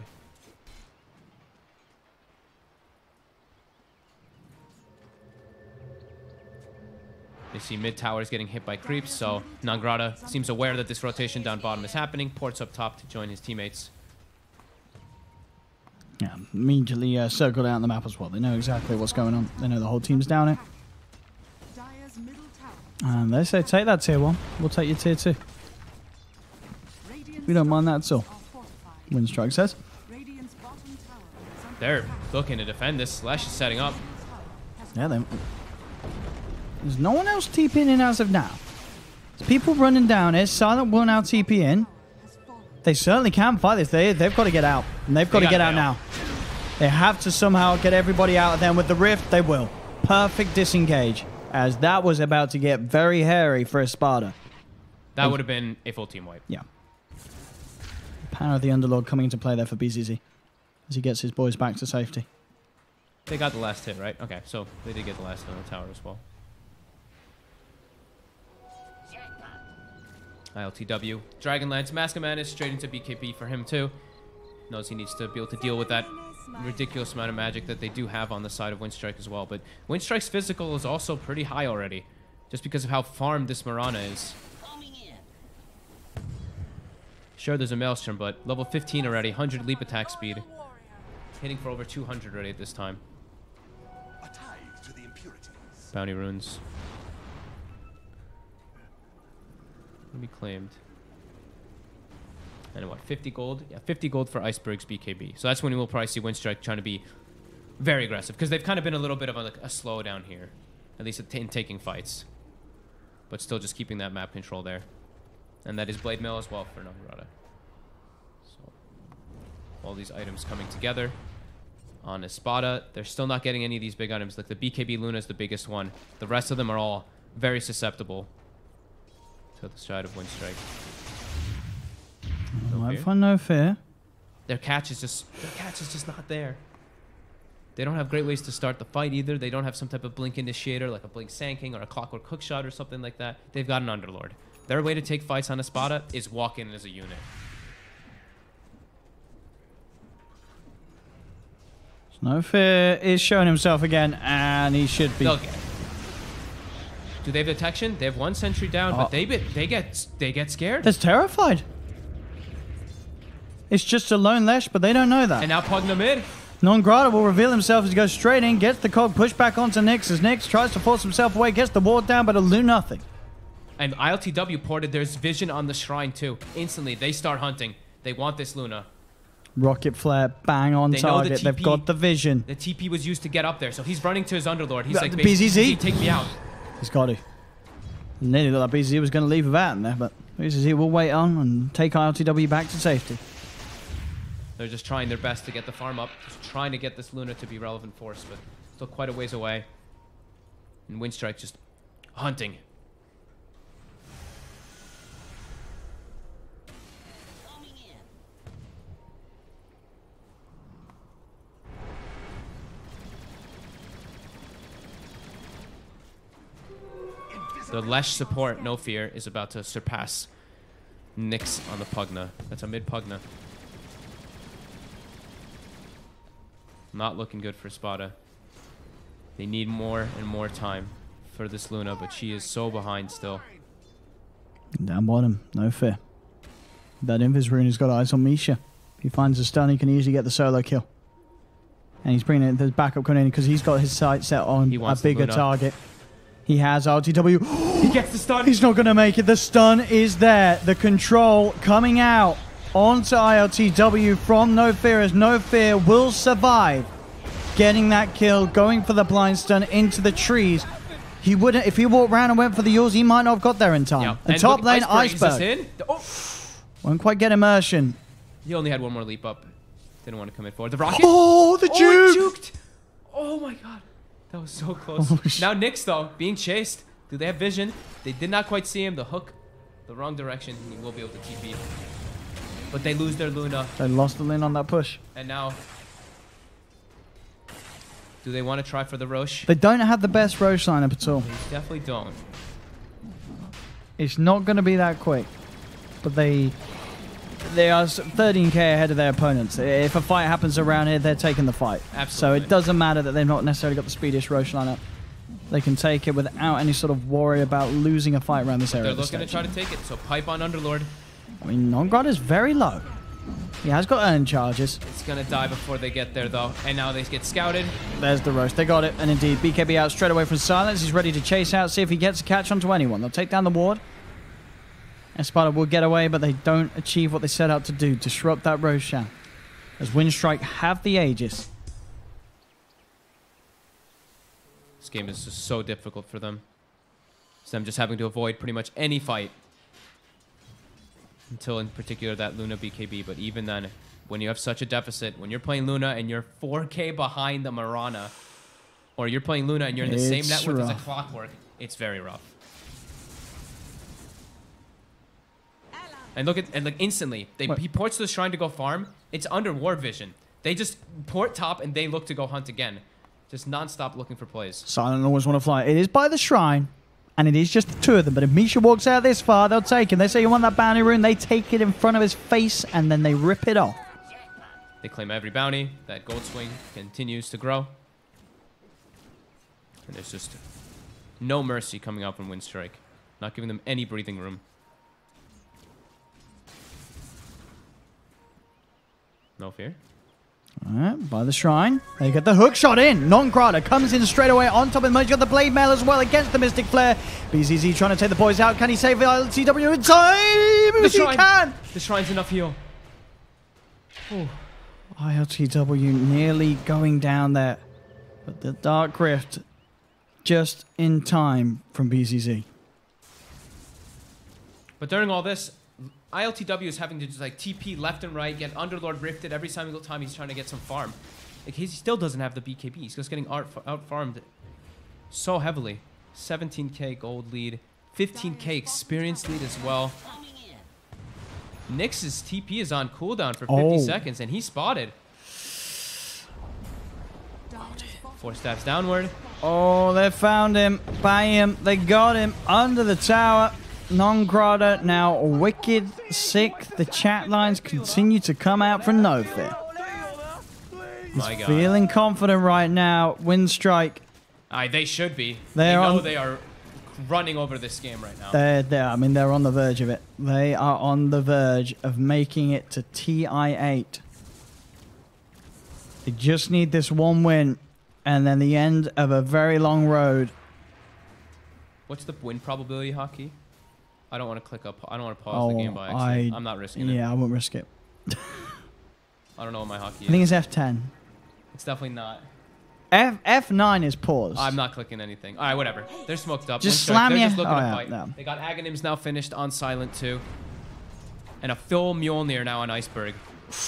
They see mid towers getting hit by creeps, so Nangrata seems aware that this rotation down bottom is happening, ports up top to join his teammates. Yeah, immediately circled out on the map as well. They know exactly what's going on. They know the whole team's down it. Dire's middle tower. And they say, take that tier 1. We'll take your tier 2. We don't mind that at all. Winstrike says. Radiant's bottom tower is under They're attack. looking to defend this. Lesh is setting up. Yeah, there's no one else TPing in as of now. There's people running down here. Silent will now TP in. They certainly can fight this. They've got to get out. And they've got to get out now. They have to somehow get everybody out of them. With the rift, they will. Perfect disengage. As that was about to get very hairy for ESPADA. That would have been a full team wipe. Yeah. Power of the Underlord coming into play there for BZZ. As he gets his boys back to safety. They got the last hit, right? Okay, so they did get the last hit on the tower as well. ILTW. Dragonlance. Mask of Madness straight into BKB for him too. Knows he needs to be able to deal with that ridiculous amount of magic that they do have on the side of Winstrike as well. But Winstrike's physical is also pretty high already. Just because of how farmed this Mirana is. Sure, there's a Maelstrom, but level 15 already. 100 leap attack speed. Hitting for over 200 already at this time. Bounty runes. Be claimed. And what, 50 gold? Yeah, 50 gold for Iceberg's BKB. So that's when we'll probably see Winstrike trying to be very aggressive. Because they've kind of been a little bit of a slowdown here. At least in taking fights. But still just keeping that map control there. And that is Blade Mail as well for Nangrata. So, all these items coming together. On ESPADA, they're still not getting any of these big items. Like the BKB Luna is the biggest one. The rest of them are all very susceptible to the side of Winstrike. No fear. Their catch is just not there. They don't have great ways to start the fight either. They don't have some type of blink initiator like a blink Sand King or a clockwork hookshot or something like that. They've got an Underlord. Their way to take fights on ESPADA is walk in as a unit. No fear is showing himself again, and he should be. They'll get it. Do they have detection? They have one sentry down, but they get scared. They're terrified. It's just a lone Lesh, but they don't know that. And now Pugna mid. Nangrata will reveal himself as he goes straight in, gets the cog pushed back onto Nyx as Nyx tries to force himself away, gets the ward down, but it'll do nothing. And ILTW ported, there's vision on the shrine too. Instantly, they start hunting. They want this Luna. Rocket flare, bang on target. They've got the vision. The TP was used to get up there, so he's running to his Underlord. He's like, BZZ, take me out. He's got to. Nearly looked like BZZ was going to leave without him there, but BZZ will wait on and take ILTW back to safety. They're just trying their best to get the farm up, just trying to get this Luna to be relevant force, but still quite a ways away. And Winstrike just hunting. The Lesh support, no fear, is about to surpass Nyx on the Pugna. That's a mid Pugna. Not looking good for ESPADA. They need more and more time for this Luna, but she is so behind still. Down bottom, no fear. That Invis rune has got eyes on Misha. If he finds a stun, he can easily get the solo kill. And he's bringing it, the backup coming in because he's got his sight set on a bigger target. He has RTW. He gets the stun. He's not going to make it. The stun is there. The control coming out onto ILTW from No Fear as No Fear will survive. Getting that kill, going for the blind stun into the trees. He wouldn't, if he walked around and went for the yours, he might not have got there in time. Yep. The And top look, lane, Iceberg. Iceberg. Oh. Won't quite get immersion. He only had one more leap up. Didn't want to commit forward. The rocket. Oh, the Oh, juke! juked. Oh my god. That was so close. Oh, now Nyx, though, being chased. Do they have vision? They did not quite see him. The hook, the wrong direction. He will be able to TP. But they lose their Luna. They lost the lane on that push. And now Do they want to try for the Roche? They don't have the best Roche lineup at all. They definitely don't. It's not going to be that quick. But they are 13k ahead of their opponents. If a fight happens around here, they're taking the fight. Absolutely. So it doesn't matter that they've not necessarily got the speediest Roche lineup. They can take it without any sort of worry about losing a fight around this area. They're looking to try to take it, so pipe on Underlord. I mean, Nongrad is very low. He has got earn charges. It's going to die before they get there, though. And now they get scouted. There's the Roche. They got it. And indeed, BKB out straight away from Silence. He's ready to chase out, see if he gets a catch onto anyone. They'll take down the ward. ESPADA will get away, but they don't achieve what they set out to do. Disrupt that Roshan. As Winstrike have the Aegis. This game is just so difficult for them. It's them just having to avoid pretty much any fight. Until in particular that Luna BKB. But even then, when you have such a deficit, when you're playing Luna and you're 4k behind the Marana, or you're playing Luna and you're in the same net worth as a Clockwork, it's very rough. And look at, and like instantly, he ports to the shrine to go farm. It's under ward vision. They just port top and they look to go hunt again. Just non-stop looking for plays. Silent always want to fly. It is by the shrine, and it is just the two of them. But if Misha walks out this far, they'll take him. They say you want that bounty rune. They take it in front of his face, and then they rip it off. They claim every bounty. That gold swing continues to grow. And there's just no mercy coming out from Winstrike. Not giving them any breathing room. No fear. Alright, by the shrine. They get the hook shot in. Non-Grata comes in straight away on top of him. He's got the blade mail as well against the Mystic Flare. BZZ trying to take the boys out. Can he save the LTW in time? The He shrine. can! The shrine's enough heal. Oh. ILTW nearly going down there. But the Dark Rift just in time from BZZ. But during all this, ILTW is having to just like TP left and right, get Underlord rifted every single time he's trying to get some farm. Like he still doesn't have the BKB. He's just getting out farmed so heavily. 17k gold lead, 15k experience lead as well. Nyx's TP is on cooldown for 50 seconds, and he's spotted. 4 stabs downward. Oh, they found him. Bam. They got him under the tower. Non-Grata now wicked sick. The chat lines continue to come out from nowhere. He's feeling confident right now. Winstrike. They should be. They know they are running over this game right now. I mean, they're on the verge of it. They are on the verge of making it to TI8. They just need this one win, and then the end of a very long road. What's the win probability, Hockey? I don't want to click up. I don't want to pause the game by accident. I'm not risking it. Yeah, I won't risk it. I don't know what my Hockey is. I think it's F10. It's definitely not. F9 is pause. I'm not clicking anything. All right, whatever. They're smoked up. Just slam you. They're just looking to fight. No. They got Aghanims now finished on Silent too. And a full Mjolnir now on Iceberg.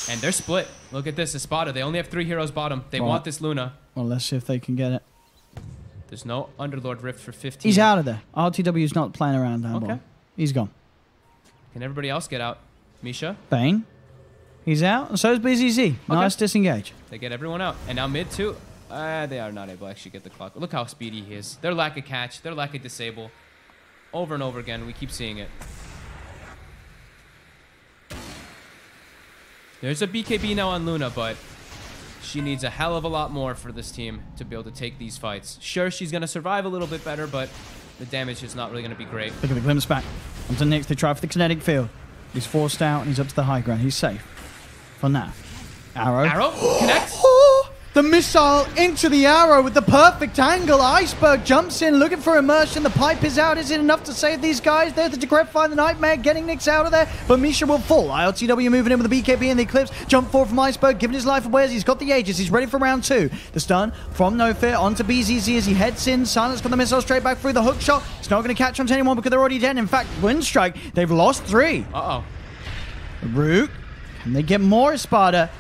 And they're split. Look at this. ESPADA. They only have 3 heroes bottom. They want this Luna. Well, let's see if they can get it. There's no Underlord Rift for 15. He's out of there. RTW is not playing around down bottom. He's gone. Can everybody else get out? Misha? Bane. He's out. And so is BZZ. Nice disengage. They get everyone out. And now mid too. They are not able to actually get the clock. Look how speedy he is. Their lack of catch. Their lack of disable. Over and over again. We keep seeing it. There's a BKB now on Luna, but she needs a hell of a lot more for this team to be able to take these fights. Sure, she's going to survive a little bit better, but the damage is not really going to be great. Look at the glimpse back. Onto Nyx. They try for the kinetic field. He's forced out and he's up to the high ground. He's safe. For now. Arrow. Arrow? Connect? The missile into the arrow with the perfect angle. Iceberg jumps in looking for immersion. The pipe is out. Is it enough to save these guys? There's the Decrep find the Nightmare getting Nyx out of there. But Misha will fall. ILTW moving in with the BKB and the Eclipse. Jump forward from Iceberg, giving his life away as he's got the Aegis. He's ready for round 2. The stun from No Fear onto BZZ as he heads in. Silence got the missile straight back through the hook shot. It's not going to catch on to anyone because they're already dead. In fact, Winstrike, they've lost 3. Uh-oh. Root. Can they get more ESPADA?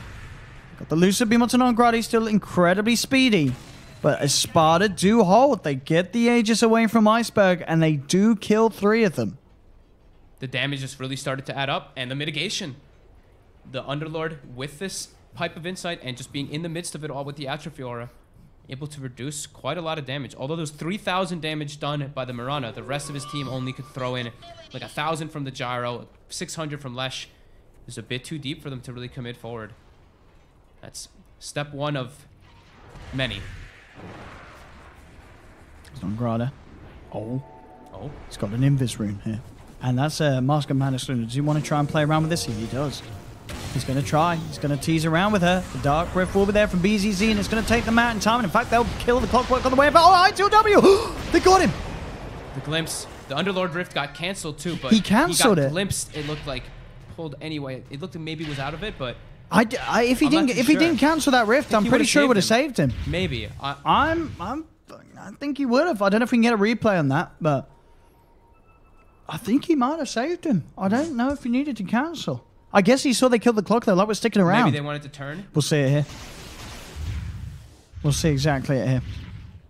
Got the Lucid Beam onto Non-Grata, still incredibly speedy. But ESPADA do hold. They get the Aegis away from Iceberg, and they do kill 3 of them. The damage just really started to add up, and the mitigation. The Underlord with this Pipe of Insight and just being in the midst of it all with the Atrophy Aura. able to reduce quite a lot of damage. Although there's 3,000 damage done by the Mirana, the rest of his team only could throw in like 1,000 from the Gyro, 600 from Lesh. It's a bit too deep for them to really commit forward. That's step one of many. It's not Grada. Oh. Oh. He's got an Invis rune here. And that's a Mask of Madness rune. Does he want to try and play around with this? He does. He's going to try. He's going to tease around with her. The Dark Rift will be there from BZZ, and it's going to take them out in time. And in fact, they'll kill the Clockwork on the way. But oh, I2W! They got him! The glimpse. The Underlord Rift got cancelled too, but he cancelled it. Glimpsed. It looked like pulled anyway. It looked like maybe he was out of it, but if he didn't cancel that rift, I'm pretty sure it would have saved him. Maybe. I think he would have. I don't know if we can get a replay on that, but I think he might have saved him. I don't know if he needed to cancel. I guess he saw they killed the clock though. Like we're sticking around. Maybe they wanted to turn. We'll see it here. We'll see exactly it here.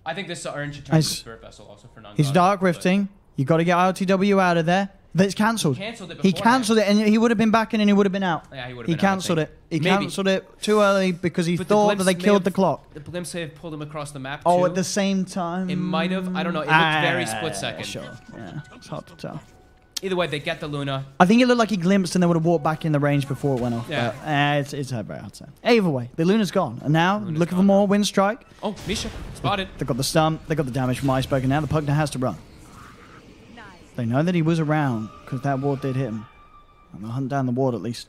I think this Urn should turn to Spirit Vessel also for non-God. He's dark rifting. You got to get ILTW out of there. But it's cancelled. He cancelled it, and he would have been back in, and he would have been out. Yeah, he would have been out. He cancelled it. He cancelled it too early because he thought that they killed the clock. The glimpse may have pulled him across the map. Oh, at the same time. It might have. I don't know. It looked very split second. Sure. Yeah, it's hard to tell. Either way, they get the Luna. I think it looked like he glimpsed and then would have walked back in the range before it went off. Yeah. But, it's very hard to say. Either way, the Luna's gone. And now, looking for more Winstrike. Oh, Misha. Spotted. They got the stun. They got the damage from Iceberg. And now the Pugna has to run. They know that he was around because that ward did hit him. And they'll hunt down the ward at least.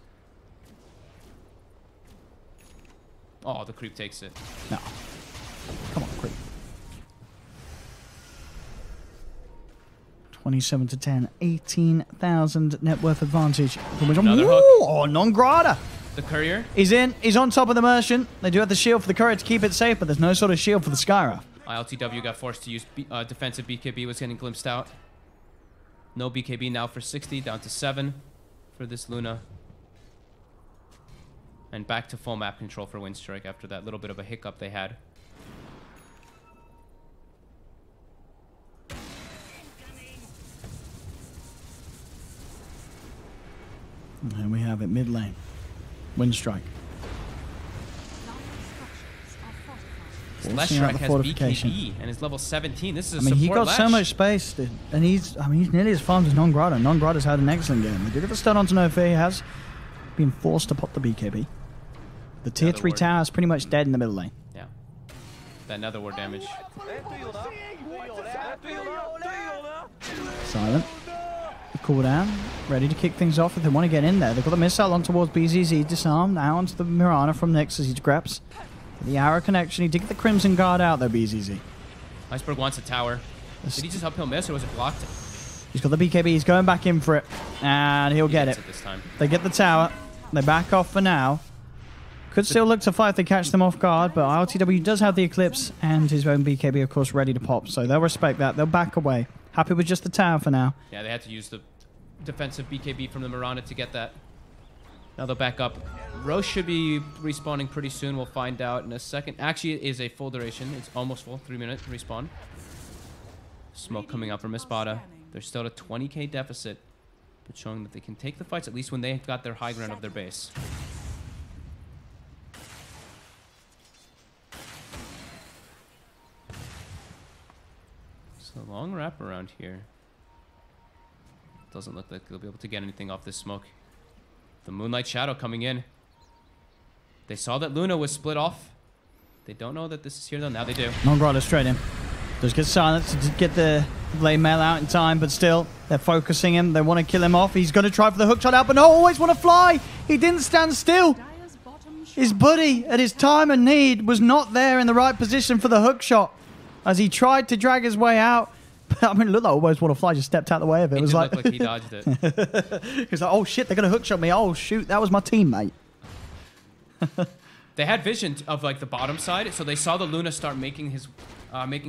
Oh, the creep takes it. No. Come on, creep. 27 to 10. 18,000 net worth advantage. Another hook. Oh, non-grata. The courier. He's in. He's on top of the merchant. They do have the shield for the courier to keep it safe, but there's no sort of shield for the Skyra. ILTW got forced to use defensive BKB. Was getting glimpsed out. No BKB now for 60, down to 7 for this Luna. And back to full map control for Winstrike after that little bit of a hiccup they had. And we have it mid lane. Winstrike. Lestrike has BKB and is level 17. This is a support he got Lesh. so much space, dude. And he's nearly as farmed as non-grata. Non-grata's had an excellent game. They did get the stun onto no fear. He has been forced to pop the BKB. The tier 3 tower is pretty much dead in the middle lane. Yeah. That nether ward damage. Silent. The cooldown. Ready to kick things off if they want to get in there. They've got the missile on towards BZZ. Disarmed. Now onto the Mirana from Nyx as he grabs the arrow connection. He did get the Crimson Guard out though, BZZ. Iceberg wants a tower. Did he just uphill miss or was it blocked? He's got the BKB. He's going back in for it. And he'll get it. This time. They get the tower. They back off for now. Could still look to fight if they catch them off guard, but ILTW does have the Eclipse and his own BKB, of course, ready to pop. So they'll respect that. They'll back away. Happy with just the tower for now. Yeah, they had to use the defensive BKB from the Mirana to get that. Now they'll back up. Roche should be respawning pretty soon. We'll find out in a second. Actually, it is a full duration. It's almost full. 3-minute respawn. Smoke coming out from ESPADA. They're still at a 20k deficit, but showing that they can take the fights at least when they got their high ground of their base. It's a long wrap around here. Doesn't look like they'll be able to get anything off this smoke. The Moonlight Shadow coming in. They saw that Luna was split off. They don't know that this is here though. Now they do. Non-grata straight in. Just get silent to get the blade mail out in time, but still, they're focusing him. They want to kill him off. He's going to try for the hook shot out, but no, always want to fly. He didn't stand still. His buddy, at his time of need, was not there in the right position for the hook shot as he tried to drag his way out. I mean, look, like almost want to fly, just stepped out the way of it. It was like, looked like he dodged it. He was like, oh shit, they're going to hook shot me. Oh shoot, that was my teammate. They had vision of like the bottom side, so they saw the Luna start making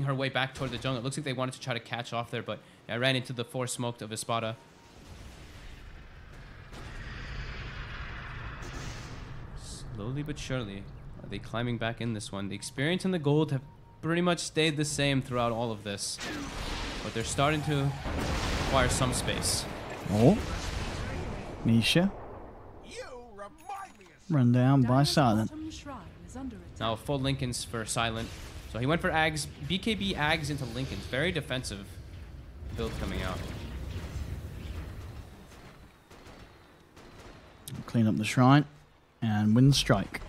her way back toward the jungle. It looks like they wanted to try to catch off there, but I ran into the force smoked of ESPADA. Slowly but surely, are they climbing back in this one? The experience and the gold have pretty much stayed the same throughout all of this, but they're starting to acquire some space. Oh, Misha. Run down by Silent. Now full Lincolns for Silent. So he went for Ags, BKB Ags into Lincoln's. Very defensive build coming out. Clean up the shrine and Winstrike.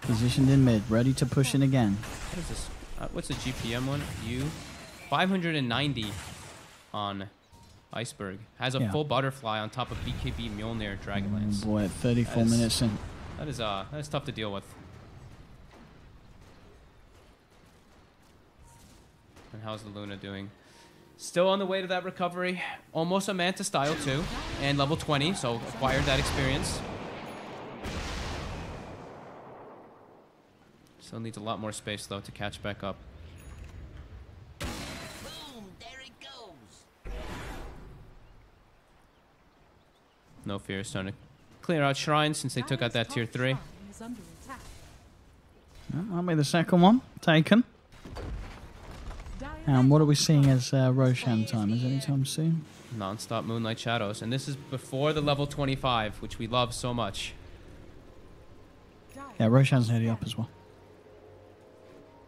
Positioned in mid, ready to push in again. What is this? What's the GPM one? 590 on Iceberg. Has a full butterfly on top of BKB Mjolnir Dragonlance. Boy, 34 minutes in. That is tough to deal with. And how's the Luna doing? Still on the way to that recovery. Almost a Manta style too. And level 20, so acquired that experience. Still needs a lot more space though to catch back up. Boom, there it goes. No Fear is starting to clear out shrines since they took out that tier 3. That'll be the second one taken. And what are we seeing as Roshan time? Is it anytime soon? Non-stop Moonlight Shadows. And this is before the level 25, which we love so much. Yeah, Roshan's nearly up as well.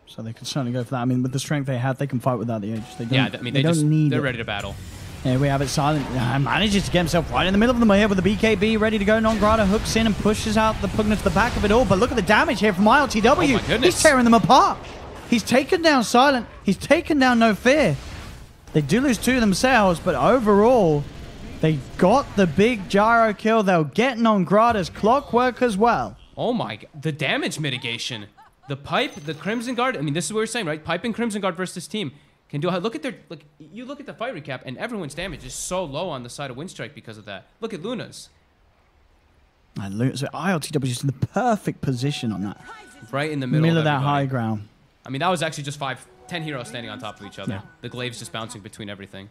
So they can certainly go for that. I mean, with the strength they have, they can fight without the Aegis. They don't, Yeah, I mean, they're ready to battle. Here we have it. Silent manages to get himself right in the middle of them here with the BKB ready to go. Non-Grata hooks in and pushes out the Pugna to the back of it all. But look at the damage here from ILTW. Oh my goodness. He's tearing them apart. He's taken down Silent. He's taken down No Fear. They do lose 2 themselves, but overall, they got the big gyro kill. They'll get Non-Grata's clockwork as well. Oh my god. The damage mitigation. The Pipe, the Crimson Guard. I mean, this is what we're saying, right? Pipe and Crimson Guard versus this team can do. Look at their. You look at the fight recap, and everyone's damage is so low on the side of Winstrike because of that. Look at Luna's. And so ILTW is in the perfect position on that. Right in the middle of that high ground. I mean, that was actually just 10 heroes standing on top of each other. Yeah. The glaives just bouncing between everything.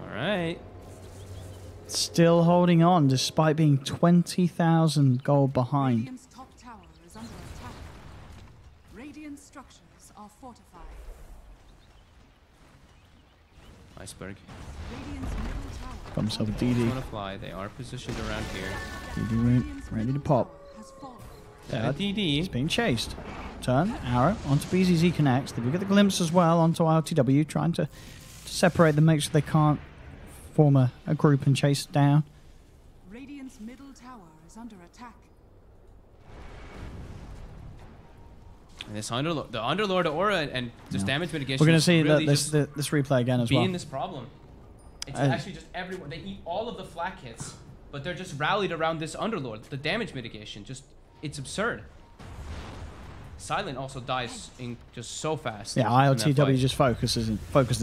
All right. Still holding on despite being 20,000 gold behind. Radiant's top tower is under attack. Radiant structures are fortified. Iceberg. Radiant's middle tower Got himself a Want DD. to fly. They are positioned around here. DD route, ready to pop. has fallen. Yeah, He's DD. being chased. Turn, arrow, onto BZZ connects. They do get the glimpse as well onto ILTW, trying to separate them, make sure they can't form a group and chase down. Radiant's middle tower is under attack. And this Underlord, the Underlord aura and just damage mitigation. We're going to is see really this replay again as well. being this problem. It's actually just everyone. They eat all of the flak hits, but they're just rallied around this Underlord. The damage mitigation, it's absurd. Silent also dies in just so fast. Yeah, ILTW just focuses at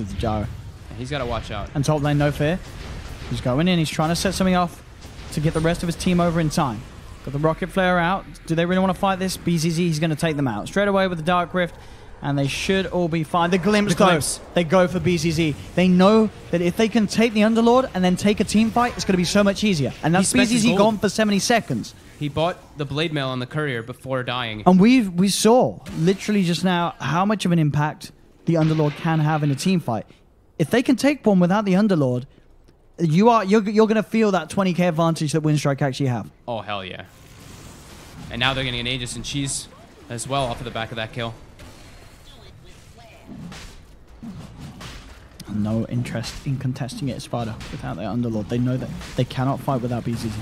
the gyro. Yeah, he's got to watch out. And top lane, No Fear. He's going in. He's trying to set something off to get the rest of his team over in time. Got the rocket flare out. Do they really want to fight this? BZZ, he's going to take them out straight away with the Dark Rift. And they should all be fine. The glimpse, they go for BZZ. They know that if they can take the Underlord and then take a team fight, it's going to be so much easier. And that's BZZ gone for 70 seconds. He bought the blade mail on the courier before dying. And we saw literally just now how much of an impact the Underlord can have in a team fight. If they can take one without the Underlord, you're going to feel that 20k advantage that Winstrike actually have. Oh hell yeah! And now they're getting an Aegis and Cheese as well off of the back of that kill. No interest in contesting it, ESPADA, without their Underlord. They know that they cannot fight without BZZ.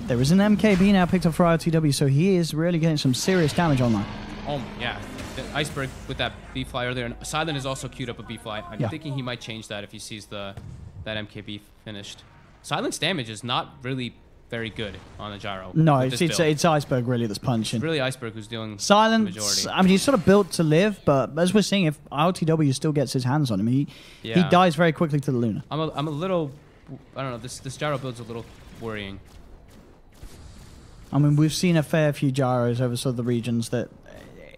There is an MKB now picked up for ILTW, so he is really getting some serious damage online. Oh yeah, the Iceberg with that B-Fly earlier. And Silent is also queued up a B-Fly. I'm thinking he might change that if he sees that MKB finished. Silent's damage is not really very good on the gyro. No, it's Iceberg really that's punching. It's really Iceberg who's doing Silent, the majority. I mean, he's sort of built to live, but as we're seeing, if ILTW still gets his hands on him, he dies very quickly to the Luna. I'm a little, I don't know, this gyro build's a little worrying. I mean, we've seen a fair few gyros over sort of the regions that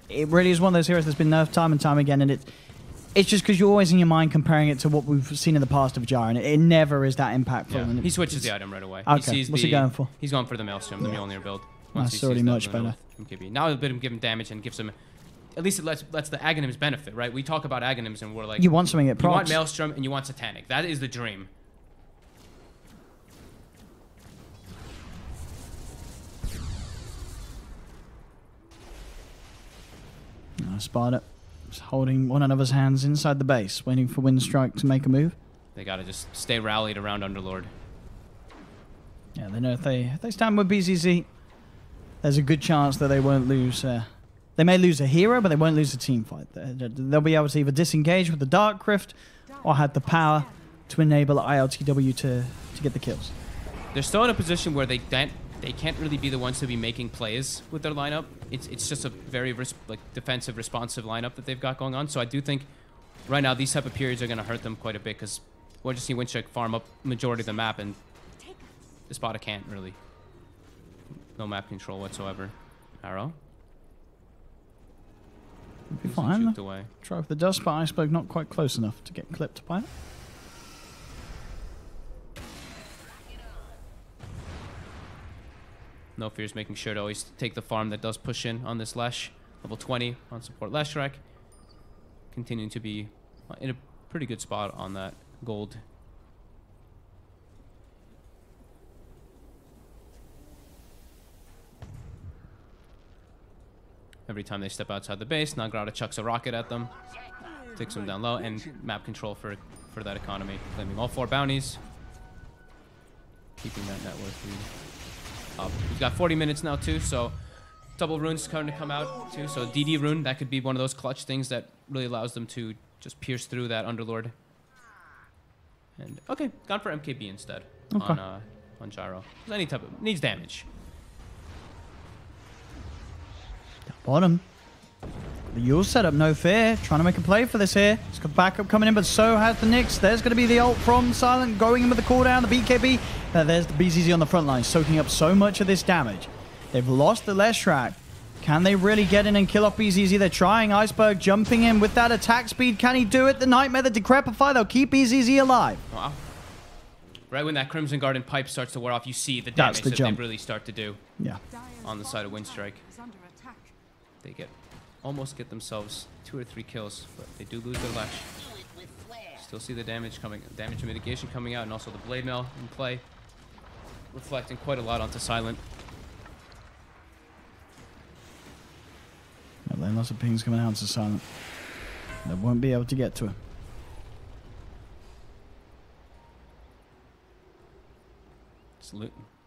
it really is one of those heroes that's been nerfed time and time again, and it's just because you're always in your mind comparing it to what we've seen in the past of gyro, and it never is that impactful. Yeah. And he switches the item right away. Okay, what's he going for? He's going for the Maelstrom, the Mjolnir build. That's already much better. MKB. Now a bit of give him damage and gives him, at least it lets the Aghanims benefit, right? We talk about Aghanims and we're like, you want something at procs. You want Maelstrom and you want Satanic. That is the dream. ESPADA is holding one another's hands inside the base, waiting for Winstrike to make a move. They gotta just stay rallied around Underlord. Yeah, they know if they stand with BZZ, there's a good chance that they won't lose. They may lose a hero, but they won't lose a team fight. They'll be able to either disengage with the Dark Rift or have the power to enable ILTW to get the kills. They're still in a position where they can't really be the ones to be making plays with their lineup. It's just a very defensive, responsive lineup that they've got going on. So I do think right now these type of periods are going to hurt them quite a bit because we'll just see Winstrike farm up majority of the map and ESPADA can't really. No map control whatsoever. Arrow. Be fine. Away. Try with the dust, but Iceberg not quite close enough to get clipped by it. No Fear's making sure to always take the farm that does push in on this Lesh. Level 20 on support Leshrek. Continuing to be in a pretty good spot on that gold. Every time they step outside the base, Nagrata chucks a rocket at them, takes them down low, and map control for that economy. Claiming all 4 bounties, keeping that net worth lead up. We've got 40 minutes now too, so double runes starting to come out too. So DD rune, that could be one of those clutch things that really allows them to just pierce through that Underlord. And okay, gone for MKB instead on Gyro. Any type of needs damage. Bottom. The Yule setup, no fear. Trying to make a play for this here. It's got backup coming in, but so has the Nyx. There's going to be the ult from Silent going in with the cooldown, the BKB. There's the BZZ on the front line, soaking up so much of this damage. They've lost the Leshrac. Can they really get in and kill off BZZ? They're trying. Iceberg jumping in with that attack speed. Can he do it? The Nightmare, the Decrepify, they'll keep BZZ alive. Wow. Right when that Crimson Garden pipe starts to wear off, you see the damage that they really start to do. Yeah. On the side of Winstrike. They almost get themselves 2 or 3 kills, but they do lose their Lash. Still see the damage mitigation coming out, and also the Blade Mail in play, reflecting quite a lot onto Silent. Yeah, lots of pings coming out to Silent. They won't be able to get to him.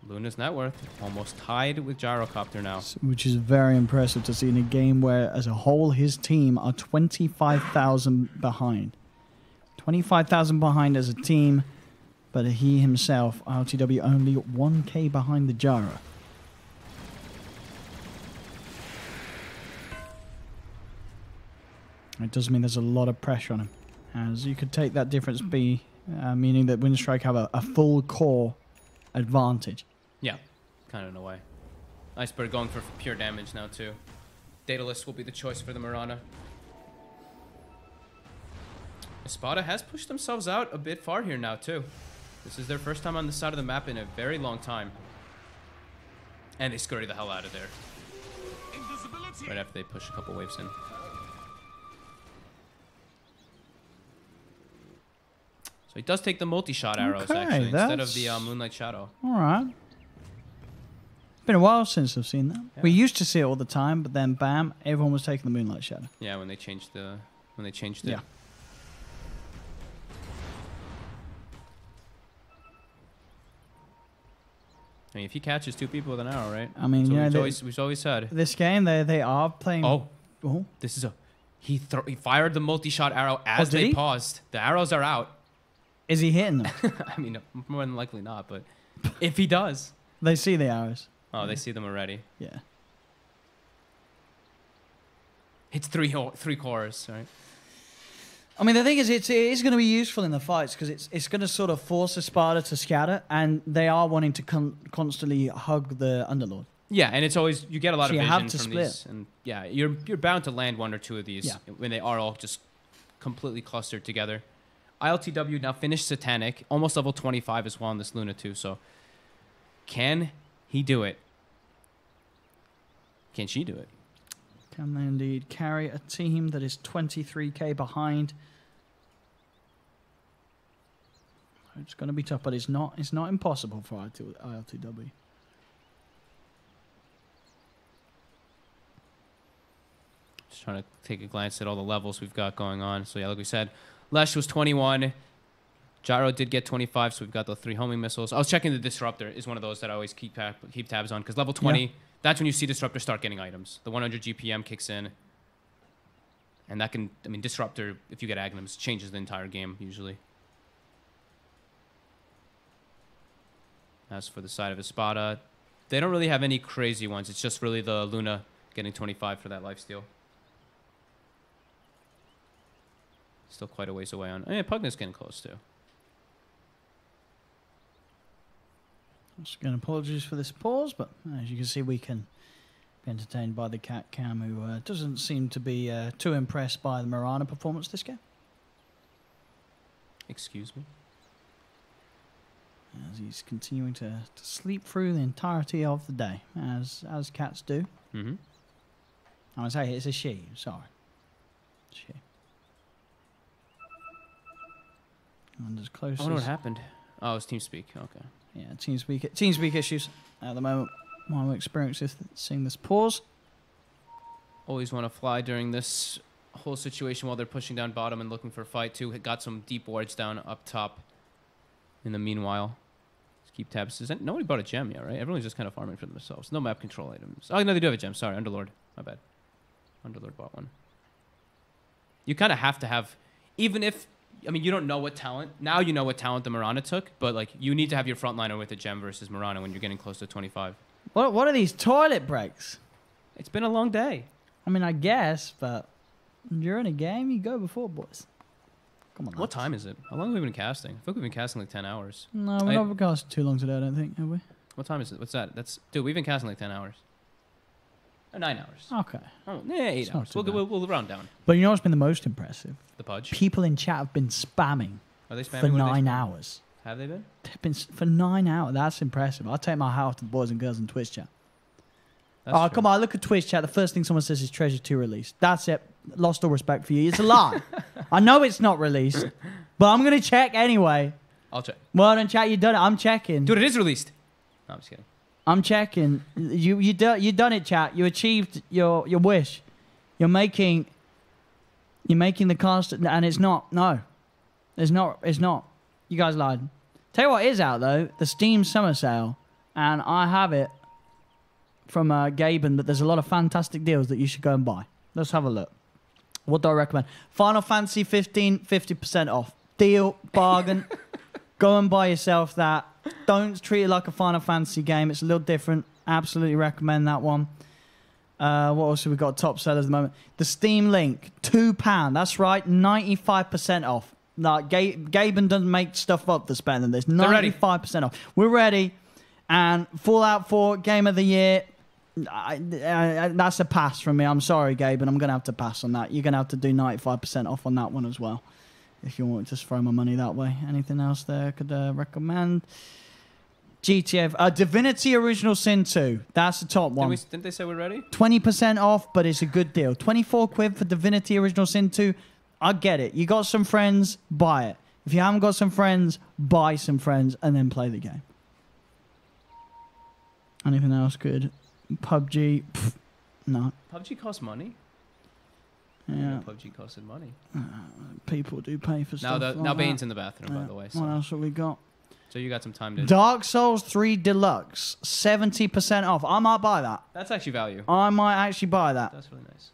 Luna's net worth almost tied with Gyrocopter now. Which is very impressive to see in a game where, as a whole, his team are 25,000 behind. 25,000 behind as a team, but he himself, RTW, only 1k behind the Gyro. It does mean there's a lot of pressure on him. As you could take that difference be, meaning that Winstrike have a full core advantage. Yeah, kind of in a way. Iceberg going for pure damage now too. Daedalus will be the choice for the Mirana. ESPADA has pushed themselves out a bit far here now too. This is their first time on this side of the map in a very long time. And they scurry the hell out of there. Right after they push a couple waves in. So he does take the multi-shot arrows actually, instead of the Moonlight Shadow. Alright. Been a while since I've seen that. Yeah. We used to see it all the time, but then bam, everyone was taking the Moonlight Shadow. Yeah, when they changed it. Yeah. I mean, if he catches 2 people with an arrow, right? I mean, we've always said this game they are playing. Oh, this is he fired the multi-shot arrow as they paused. The arrows are out. Is he hitting them? I mean, more than likely not, but if he does, they see the arrows. Oh, they see them already. Yeah. It's three cores, right? I mean, the thing is, it is going to be useful in the fights because it's going to sort of force ESPADA to scatter, and they are wanting to constantly hug the Underlord. Yeah, and it's always you get a lot of vision from split. these, and yeah, you're bound to land 1 or 2 of these when they are all just completely clustered together. ILTW now finished Satanic, almost level 25 as well on this Luna too. So, can he do it? Can she do it? Can they indeed carry a team that is 23k behind? It's going to be tough, but it's not impossible for ILTW. Just trying to take a glance at all the levels we've got going on. So yeah, like we said, Lesh was 21. Gyro did get 25, so we've got the 3 homing missiles. I was checking the Disruptor is one of those that I always keep tabs on, because level 20, that's when you see Disruptor start getting items. The 100 GPM kicks in. And that can, I mean, Disruptor, if you get Agnums, changes the entire game, usually. As for the side of Espada, they don't really have any crazy ones. It's just really the Luna getting 25 for that lifesteal. Still quite a ways away on... Oh yeah, Pugnet's getting close, too. Once again, apologies for this pause, but as you can see, we can be entertained by the Cat Cam, who doesn't seem to be too impressed by the Mirana performance this game. Excuse me? As he's continuing to sleep through the entirety of the day, as cats do. Mm-hmm. I would say it's a she, sorry. She. And as close I wonder as... what happened. Oh, it's TeamSpeak. Okay. Yeah, TeamSpeak issues at the moment. My experience is seeing this pause. Always want to fly during this whole situation while they're pushing down bottom and looking for a fight too. Got some deep wards down up top. In the meanwhile, let's keep tabs. Nobody bought a gem yet, right? Everyone's just kind of farming for themselves. No map control items. Oh no, they do have a gem. Sorry, Underlord. My bad. Underlord bought one. You kind of have to have, even if, I mean, you don't know what talent. Now you know what talent the Mirana took, but like you need to have your frontliner with a gem versus Mirana when you're getting close to 25. What are these toilet breaks? It's been a long day. I mean, I guess, but during a game, you go before, boys. Come on. What time is it? How long have we been casting? I feel like we've been casting like 10 hours. No, we've not casted too long today, I don't think, have we? What time is it? What's that? Dude, we've been casting like 10 hours. Or 9 hours. Okay. Oh, yeah, 8 hours. We'll round down. But you know what's been the most impressive? The Pudge. People in chat have been spamming. Are they spamming for 9 hours? Have they been? They've been for 9 hours. That's impressive. I'll take my hat off to the boys and girls in Twitch chat. That's true. Come on. I look at Twitch chat. The first thing someone says is Treasure 2 released. That's it. Lost all respect for you. It's a lie. I know it's not released, but I'm going to check anyway. I'll check. Well done, chat. You done it. I'm checking. Dude, it is released. No, I'm just kidding. I'm checking. You done it, chat. You achieved your wish. You're making the cast, and it's not. No, it's not. You guys lied. Tell you what is out though, the Steam Summer Sale, and I have it from Gaben that there's a lot of fantastic deals that you should go and buy. Let's have a look. What do I recommend? Final Fantasy 15, 50% off. Deal, bargain. Go and buy yourself that. Don't treat it like a Final Fantasy game. It's a little different. Absolutely recommend that one. What else have we got? Top sellers at the moment. The Steam Link, £2. That's right, 95% off. Like, Gaben doesn't make stuff up that's better than this. 95% off. We're ready. And Fallout 4 Game of the Year, that's a pass from me. I'm sorry, Gaben. I'm going to have to pass on that. You're going to have to do 95% off on that one as well. If you want to just throw my money that way. Anything else there I could recommend? GTA, Divinity Original Sin 2. That's the top one. Didn't they say we're ready? 20% off, but it's a good deal. 24 quid for Divinity Original Sin 2. I get it. You got some friends, buy it. If you haven't got some friends, buy some friends and then play the game. Anything else good? PUBG. Pff, no. PUBG costs money? Yeah. PUBG costed money. People do pay for stuff. Now Bane's in the bathroom, by the way. So. What else have we got? So you got some time to... Dark Souls 3 Deluxe. 70% off. I might buy that. That's actually value. I might actually buy that. That's really nice.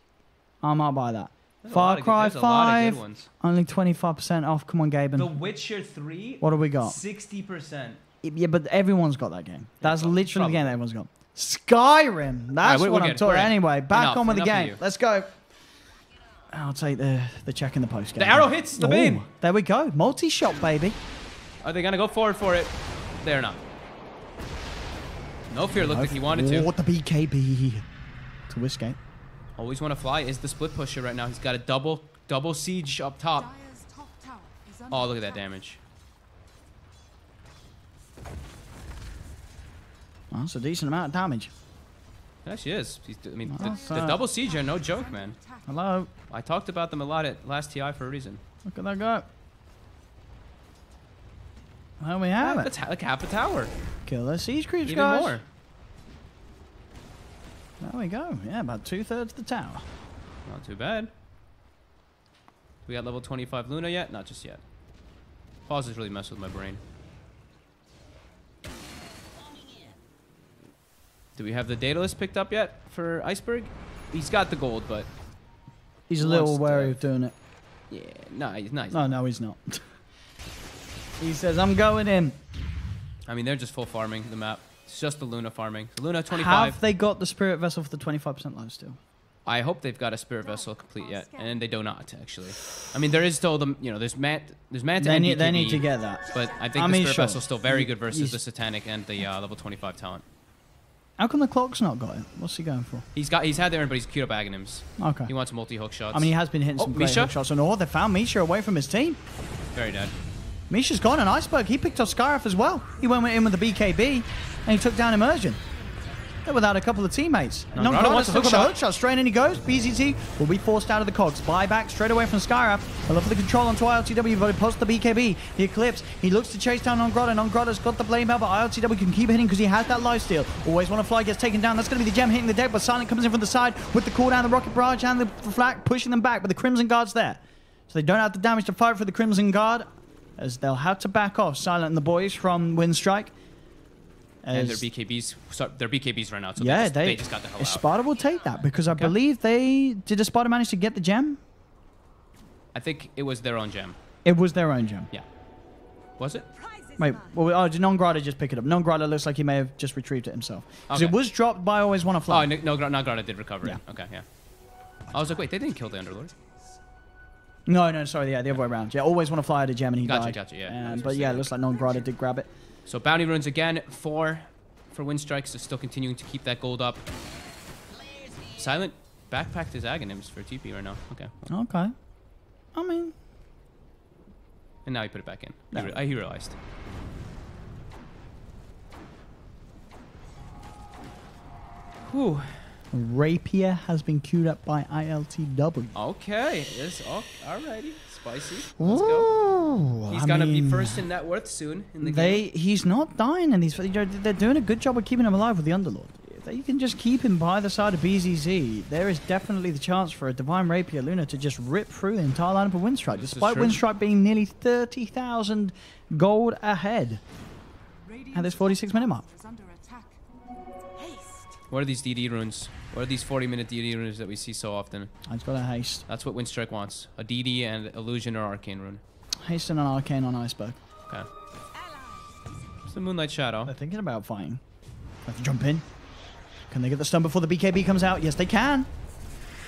I might buy that. There's Far Cry 5. Ones. Only 25% off. Come on, Gaben. The Witcher 3. What do we got? 60%. Yeah, but everyone's got that game. That's literally the game that everyone's got. Skyrim. That's what I'm talking about. Anyway, back on with the game. Let's go. I'll take the check in the post game. The arrow hits the Bane. There we go. Multi-shot, baby. Are they going to go forward for it? They're not. No fear looked like he wanted to. What the BKB to escape. Always want to fly is the split pusher right now. He's got a double siege up top. Oh, look at that damage. Well, that's a decent amount of damage. It actually is. I mean, the double siege are no joke, man. Hello. I talked about them a lot at last TI for a reason. Look at that go. There we have it. That's like half a tower. Kill those siege creeps, Even guys. more. There we go. Yeah, about 2/3 of the tower. Not too bad. We got level 25 Luna yet? Not just yet. Pauses really mess with my brain. Do we have the data list picked up yet for Iceberg? He's got the gold, but He's a little wary of doing it. yeah, no, he's not. No, he's not. He says, I'm going in. I mean, they're just full farming the map. It's just the Luna farming. So Luna 25. Have they got the Spirit Vessel for the 25% life steal? I hope they've got a Spirit Vessel complete yet, and they do not actually. I mean, there is still the there's Manta They and need BKB, to get that. but I think I the mean, Spirit sure. Vessel's still very good versus the Satanic and the level 25 talent. How come the clock's not got it? What's he going for? He's had there, but he's queued up Aghanims. Okay. He wants multi-hook shots. I mean, he has been hitting some great Misha? hook shots. And oh, they found Misha away from his team. Very dead. Misha's gone, and Iceberg, he picked up Skyrath as well. He went in with the BKB, and he took down Immersion. They're without a couple of teammates. Grotto wants a hook hook shot. Straight in he goes. BZT will be forced out of the cogs. Buyback straight away from Skyrath. I love the control onto ILTW, but he posts the BKB. The Eclipse. He looks to chase down Non-Grotto. Non-Grotto's got the blame out, but ILTW can keep hitting because he has that lifesteal. Always want to fly, gets taken down. That's going to be the gem hitting the deck, but Silent comes in from the side with the cooldown, the Rocket Barrage, and the flak, pushing them back, but the Crimson Guard's there. So they don't have the damage to fight for the Crimson Guard, as they'll have to back off. Silent and the boys from Winstrike. And their BKBs ran out, so yeah, they just got the hell out. ESPADA will take that because I believe did ESPADA manage to get the gem? I think it was their own gem. It was their own gem. Yeah. Was it? Wait, well, did Non-Grotto just pick it up? Non-Grotto looks like he may have just retrieved it himself. Because it was dropped by Always Wanna Fly. Oh, Non-Grotto did recover it. Okay, yeah. I was like, wait, they didn't kill the Underlord. No, sorry, yeah, the other way around. Yeah, Always Wanna Fly had a gem and he died. Gotcha, yeah. But yeah, it looks like Non-Grotto did grab it. So bounty runes again, 4 for Winstrike, so still continuing to keep that gold up. Silent backpacked his Aghanims for TP right now. Okay. Okay. I mean... And now he put it back in. No. He realized. Whew. Rapier has been queued up by ILTW. Okay. Yes. Oh, alrighty. Spicy. Let's go. He's gonna be first in net worth soon in the game. He's not dying, and they're doing a good job of keeping him alive with the Underlord. If they can just keep him by the side of BZZ, there is definitely the chance for a Divine Rapier Luna to just rip through the entire lineup of Winstrike, despite Winstrike being nearly 30,000 gold ahead at this 46-minute mark. What are these DD runes? What are these 40-minute DD runes that we see so often? I've got a haste. That's what Winstrike wants. A DD and Illusion or Arcane rune. Haste and an Arcane on Iceberg. Okay. It's the Moonlight Shadow. They're thinking about fighting. Have to jump in. Can they get the stun before the BKB comes out? Yes, they can.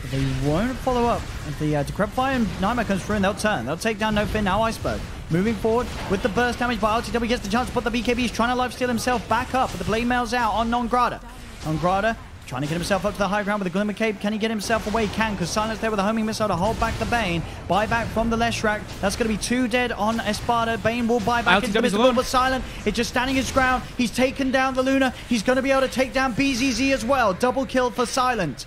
But they won't follow up. If the Decrepify and Nightmare comes through and they'll turn. They'll take down No Fin, now Iceberg. Moving forward with the burst damage, but LTW gets the chance to put the BKB. He's trying to lifesteal himself back up, but the blade mail's out on Non-Grotto. Non-Grotto trying to get himself up to the high ground with the Glimmer Cape. Can he get himself away? He can, because Silence there with a homing missile to hold back the Bane. Buyback from the Leshrac. That's going to be 2 dead on ESPADA. Bane will buy back into the Mr. but Silent is just standing his ground. He's taken down the Luna. He's going to be able to take down BZZ as well. Double kill for Silent.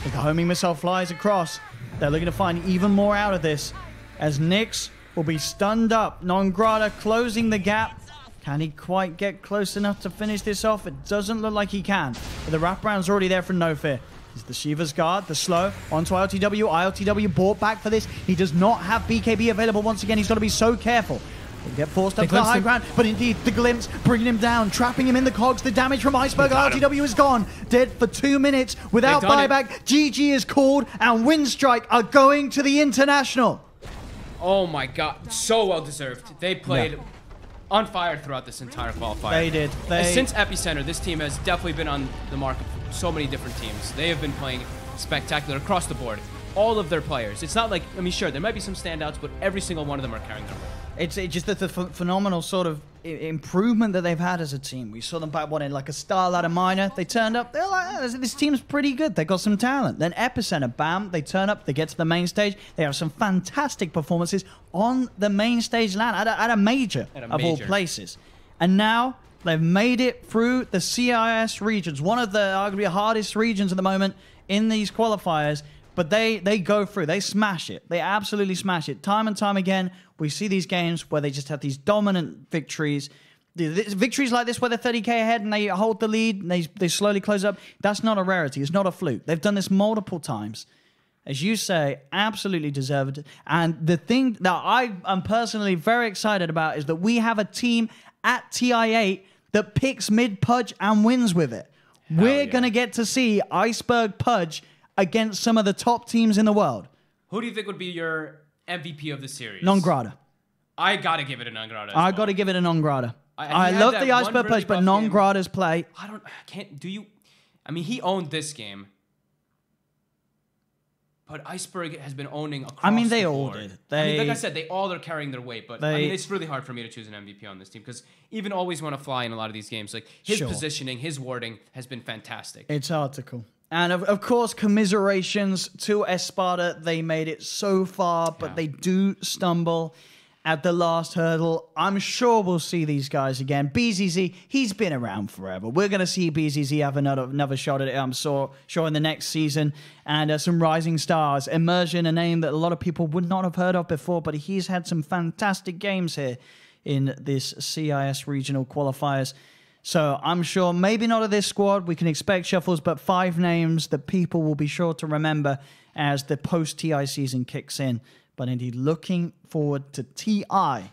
The homing missile flies across. They're looking to find even more out of this, as Nyx will be stunned up. Non-Grotto closing the gap. Can he quite get close enough to finish this off? It doesn't look like he can. But the wraparound's already there from No Fear. Is the Shiva's Guard, the slow, onto ILTW. ILTW bought back for this. He does not have BKB available once again. He's got to be so careful. He'll get forced up to the high ground, but indeed, the glimpse, bringing him down, trapping him in the cogs. The damage from Iceberg. ILTW is gone. Dead for 2 minutes without buyback. GG is called, and Winstrike are going to the International. Oh my god. So well deserved. They played... on fire throughout this entire qualifier. They did. Since Epicenter, this team has definitely been on the market for so many different teams. They have been playing spectacular across the board. All of their players. It's not like, I mean, sure, there might be some standouts, but every single one of them are carrying their weight. It's just that the phenomenal sort of improvement that they've had as a team. We saw them back in like a Star Ladder Minor. They turned up. They're like, oh, this team's pretty good. They got some talent. Then Epicenter, bam, they turn up. They get to the main stage. They have some fantastic performances on the main stage land at a major of all places. And now they've made it through the CIS regions, one of the arguably hardest regions at the moment in these qualifiers. But they go through. They smash it. They absolutely smash it. Time and time again, we see these games where they just have these dominant victories. Victories like this where they're 30k ahead and they hold the lead and they slowly close up. That's not a rarity. It's not a fluke. They've done this multiple times. as you say, absolutely deserved. And the thing that I am personally very excited about is that we have a team at TI8 that picks mid Pudge and wins with it. We're going to get to see Iceberg Pudge against some of the top teams in the world. Who do you think would be your MVP of the series? Non-Grata. I got to give it a non-Grata. I got to give it a non-Grata. I love the Iceberg Pudge, but non-Grata's play. He owned this game. But Iceberg has been owning across the board. They all did. Like I said, they all are carrying their weight. But it's really hard for me to choose an MVP on this team because even Always Want to Fly in a lot of these games, like his positioning, his warding has been fantastic. It's hard to call. And of course, commiserations to ESPADA. They made it so far, but they do stumble at the last hurdle. I'm sure we'll see these guys again. BZZ, he's been around forever. We're going to see BZZ have another shot at it, I'm sure in the next season. And some rising stars. Immersion, a name that a lot of people would not have heard of before, but he's had some fantastic games here in this CIS regional qualifiers. So I'm sure maybe not of this squad. We can expect shuffles, but 5 names that people will be sure to remember as the post-TI season kicks in. But indeed, looking forward to TI.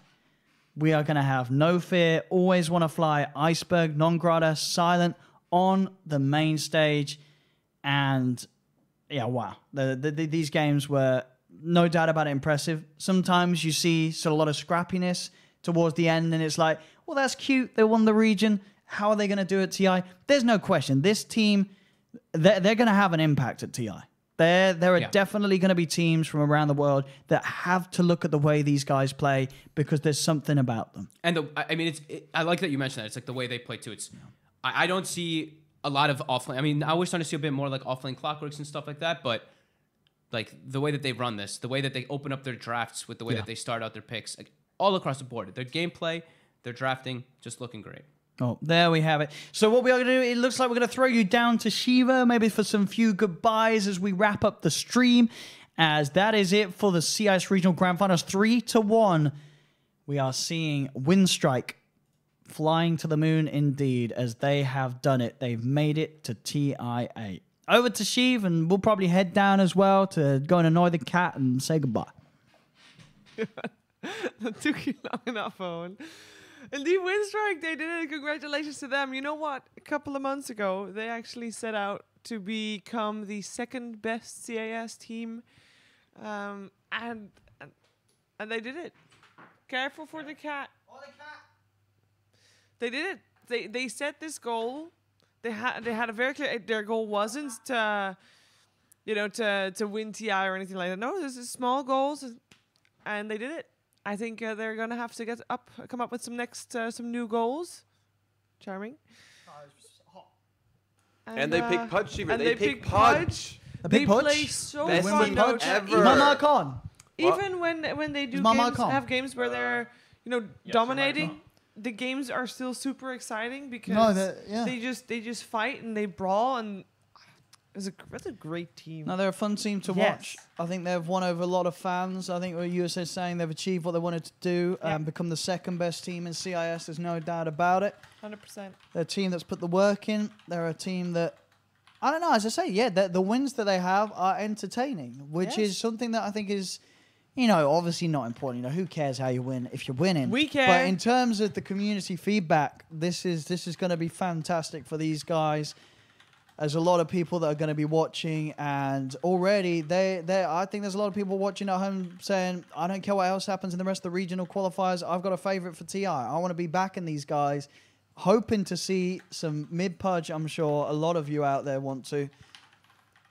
We are going to have No Fear, Always Want to Fly, Iceberg, Non-Grata, Silent on the main stage. And yeah, wow. These games were, no doubt about it, impressive. Sometimes you see a lot of scrappiness towards the end, and it's like, well, that's cute. They won the region. How are they going to do at TI? There's no question. This team, they're going to have an impact at TI. There are definitely going to be teams from around the world that have to look at the way these guys play because there's something about them. And I like that you mentioned that. It's like the way they play too. I don't see a lot of offlane. I was starting to see a bit more like offlane clockworks and stuff like that, but like the way that they run this, the way that they open up their drafts with the way that they start out their picks, like, all across the board. Their gameplay, their drafting, just looking great. Oh, there we have it. So what we are going to do, it looks like we're going to throw you down to Shiva, maybe for some few goodbyes as we wrap up the stream, as that is it for the CIS Regional Grand Finals. 3-1. We are seeing Winstrike flying to the moon indeed, as they have done it. They've made it to TI8. Over to Shiv, and we'll probably head down as well to go and annoy the cat and say goodbye. That took you long enough, Owen. Indeed, Winstrike, they did it. Congratulations to them. You know what? A couple of months ago, they actually set out to become the second best CIS team, and they did it. Careful for the cat. Oh, the cat. They did it. They set this goal. They had a very clear. Their goal wasn't to win TI or anything like that. No, this is small goals, and they did it. I think they're gonna have to come up with some new goals. Charming. And they pick Pudge, Shiva. And they pick Pudge. They play so Best fun. team ever. Mama Con. Even when they do have games where they're dominating, the games are still super exciting because they just fight and they brawl, and that's a great team. No, they're a fun team to watch. I think they've won over a lot of fans. I think what USA is saying, they've achieved what they wanted to do and become the second best team in CIS. There's no doubt about it. 100%. They're a team that's put the work in. They're a team that, I don't know, as I say, the wins that they have are entertaining, which is something that I think is, obviously not important. Who cares how you win if you're winning? We care. But in terms of the community feedback, this is going to be fantastic for these guys. There's a lot of people that are going to be watching, and already I think there's a lot of people watching at home saying, I don't care what else happens in the rest of the regional qualifiers. I've got a favorite for TI. I want to be backing these guys, hoping to see some mid-pudge. I'm sure a lot of you out there want to,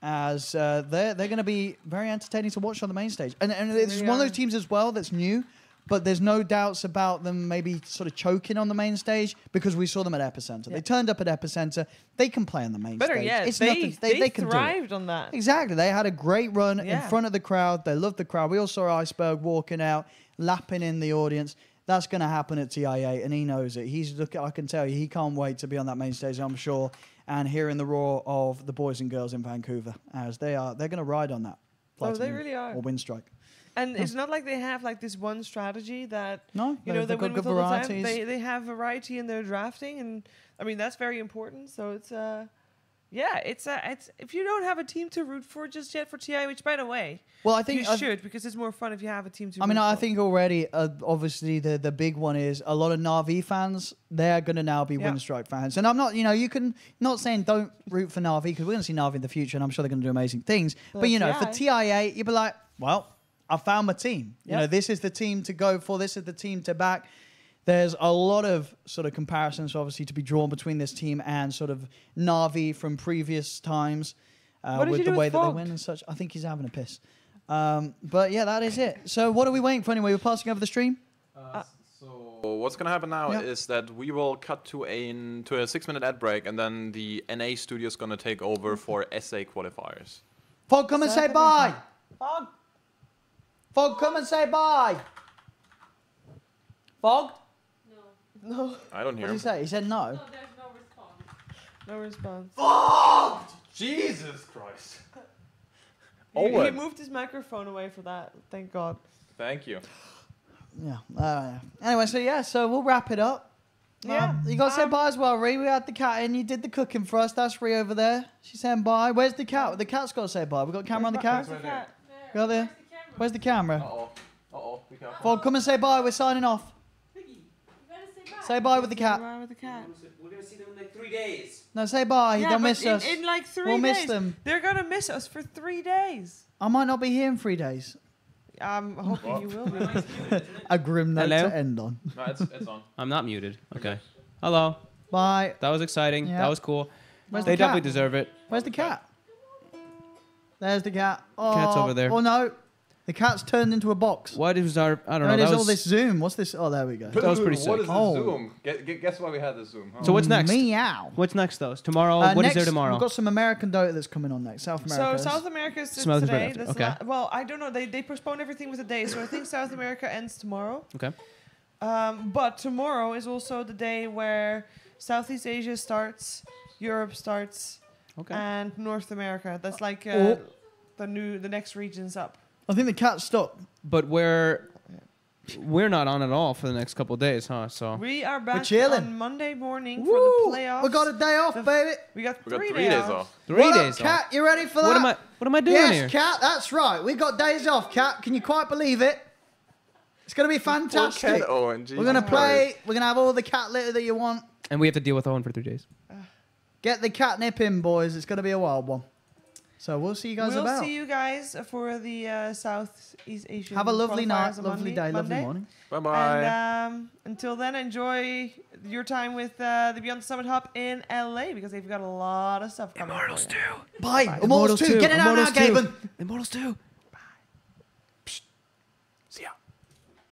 as they're going to be very entertaining to watch on the main stage. And it's one of those teams as well that's new, but there's no doubts about them maybe sort of choking on the main stage because we saw them at Epicenter. They turned up at Epicenter. They can play on the main stage. It's nothing. They can thrived do it. on that. Exactly. They had a great run in front of the crowd. They loved the crowd. We all saw Iceberg walking out, lapping in the audience. That's going to happen at TI8, and he knows it. I can tell you, he can't wait to be on that main stage, I'm sure, and hearing the roar of the boys and girls in Vancouver, as they're going to ride on that. They really are. Or Winstrike. And it's not like they have like this one strategy that they win got with good all the time. varieties. They have variety in their drafting, and I mean that's very important. So it's Yeah, it's if you don't have a team to root for just yet for TI, which by the way, Well, I think you should, because it's more fun if you have a team to. I mean, root I for. think already, obviously, the big one is a lot of Na'Vi fans. They're going to now be Yeah. Winstrike fans. And I'm not, you can, not saying don't root for Na'Vi, because we're going to see Na'Vi in the future, and I'm sure they're going to do amazing things. But, for TI8, you'd be like, well, I found my team. Yep. This is the team to go for. This is the team to back. There's a lot of sort of comparisons, obviously, to be drawn between this team and sort of Na'Vi from previous times What did with you the do way with that they Fog? win and such. I think he's having a piss. But yeah, that is it. So what are we waiting for anyway? We're passing over the stream? So what's gonna happen now is that we will cut to a 6-minute ad break, and then the NA studio is gonna take over for SA qualifiers. Fog, come and say bye! Fog. Fog, come and say bye! Fog? No, I don't What hear did he him. say? He said no. there's no response. no response. Fog! Jesus Christ! He Owen. moved his microphone away for that. Thank God. Thank you. Yeah. Anyway, so we'll wrap it up. Yeah. You got to say bye as well, Ree. We had the cat in. You did the cooking for us. That's Ree over there. She's saying bye. Where's the cat? The cat's got to say bye. We got a camera on the cat? Where's the cat? Go there. Where's the camera? Uh-oh. Be careful. Fog, come and say bye. We're signing off. Say bye with the cat. Bye with the cat. We're gonna see them in like 3 days. No, say bye. Yeah, Don't but miss us. in like 3 We'll days. miss them. They're gonna miss us for 3 days. I might not be here in 3 days. I'm hoping you will be. A grim note Hello? to end on. No, it's on. I'm not muted. Okay. Hello. Bye. That was exciting. Yeah. That was cool. Where's They the cat? definitely deserve it. Where's the cat? There's the cat. Oh, Cat's over there. Oh no, the cat's turned into a box. What is our? I don't know. Oh, that there's was, all this zoom. What's this? Oh, there we go. That was pretty What sick. is the Oh. Zoom? Guess why we had the Zoom? Huh? So what's next? Meow. What's next though? Tomorrow. What is next, there tomorrow? We've got some American Dota that's coming on next. South America. So South America is South America's today. right after, That's okay. well, I don't know. They postponed everything with a day, so I think South America ends tomorrow. Okay. But tomorrow is also the day where Southeast Asia starts, Europe starts, Okay. and North America. That's like the next regions up. I think the cat stopped. But we're not on at all for the next couple of days, huh? So We are back chilling. on Monday morning Woo! for the playoffs. We got a day off, baby. We got We got 3 3 days off. 3 What days up, cat? off. You ready for that? What am I doing yes, here? cat. That's right. We got days off, cat. Can you quite believe it? It's gonna be fantastic. Cat Owen, Jesus We're gonna Christ. play. We're gonna have all the cat litter that you want. And we have to deal with Owen for 3 days. Get the catnip in, boys. It's gonna be a wild one. So we'll see you guys We'll about. see you guys for the Southeast Asian. Have a lovely qualifiers night, on lovely day, Monday. lovely morning. Bye-bye. And until then, enjoy your time with the Beyond the Summit Hub in LA because they've got a lot of stuff coming. Immortals 2. Bye. Immortals 2. Get it out now, Immortals 2. Gaben. Immortals 2.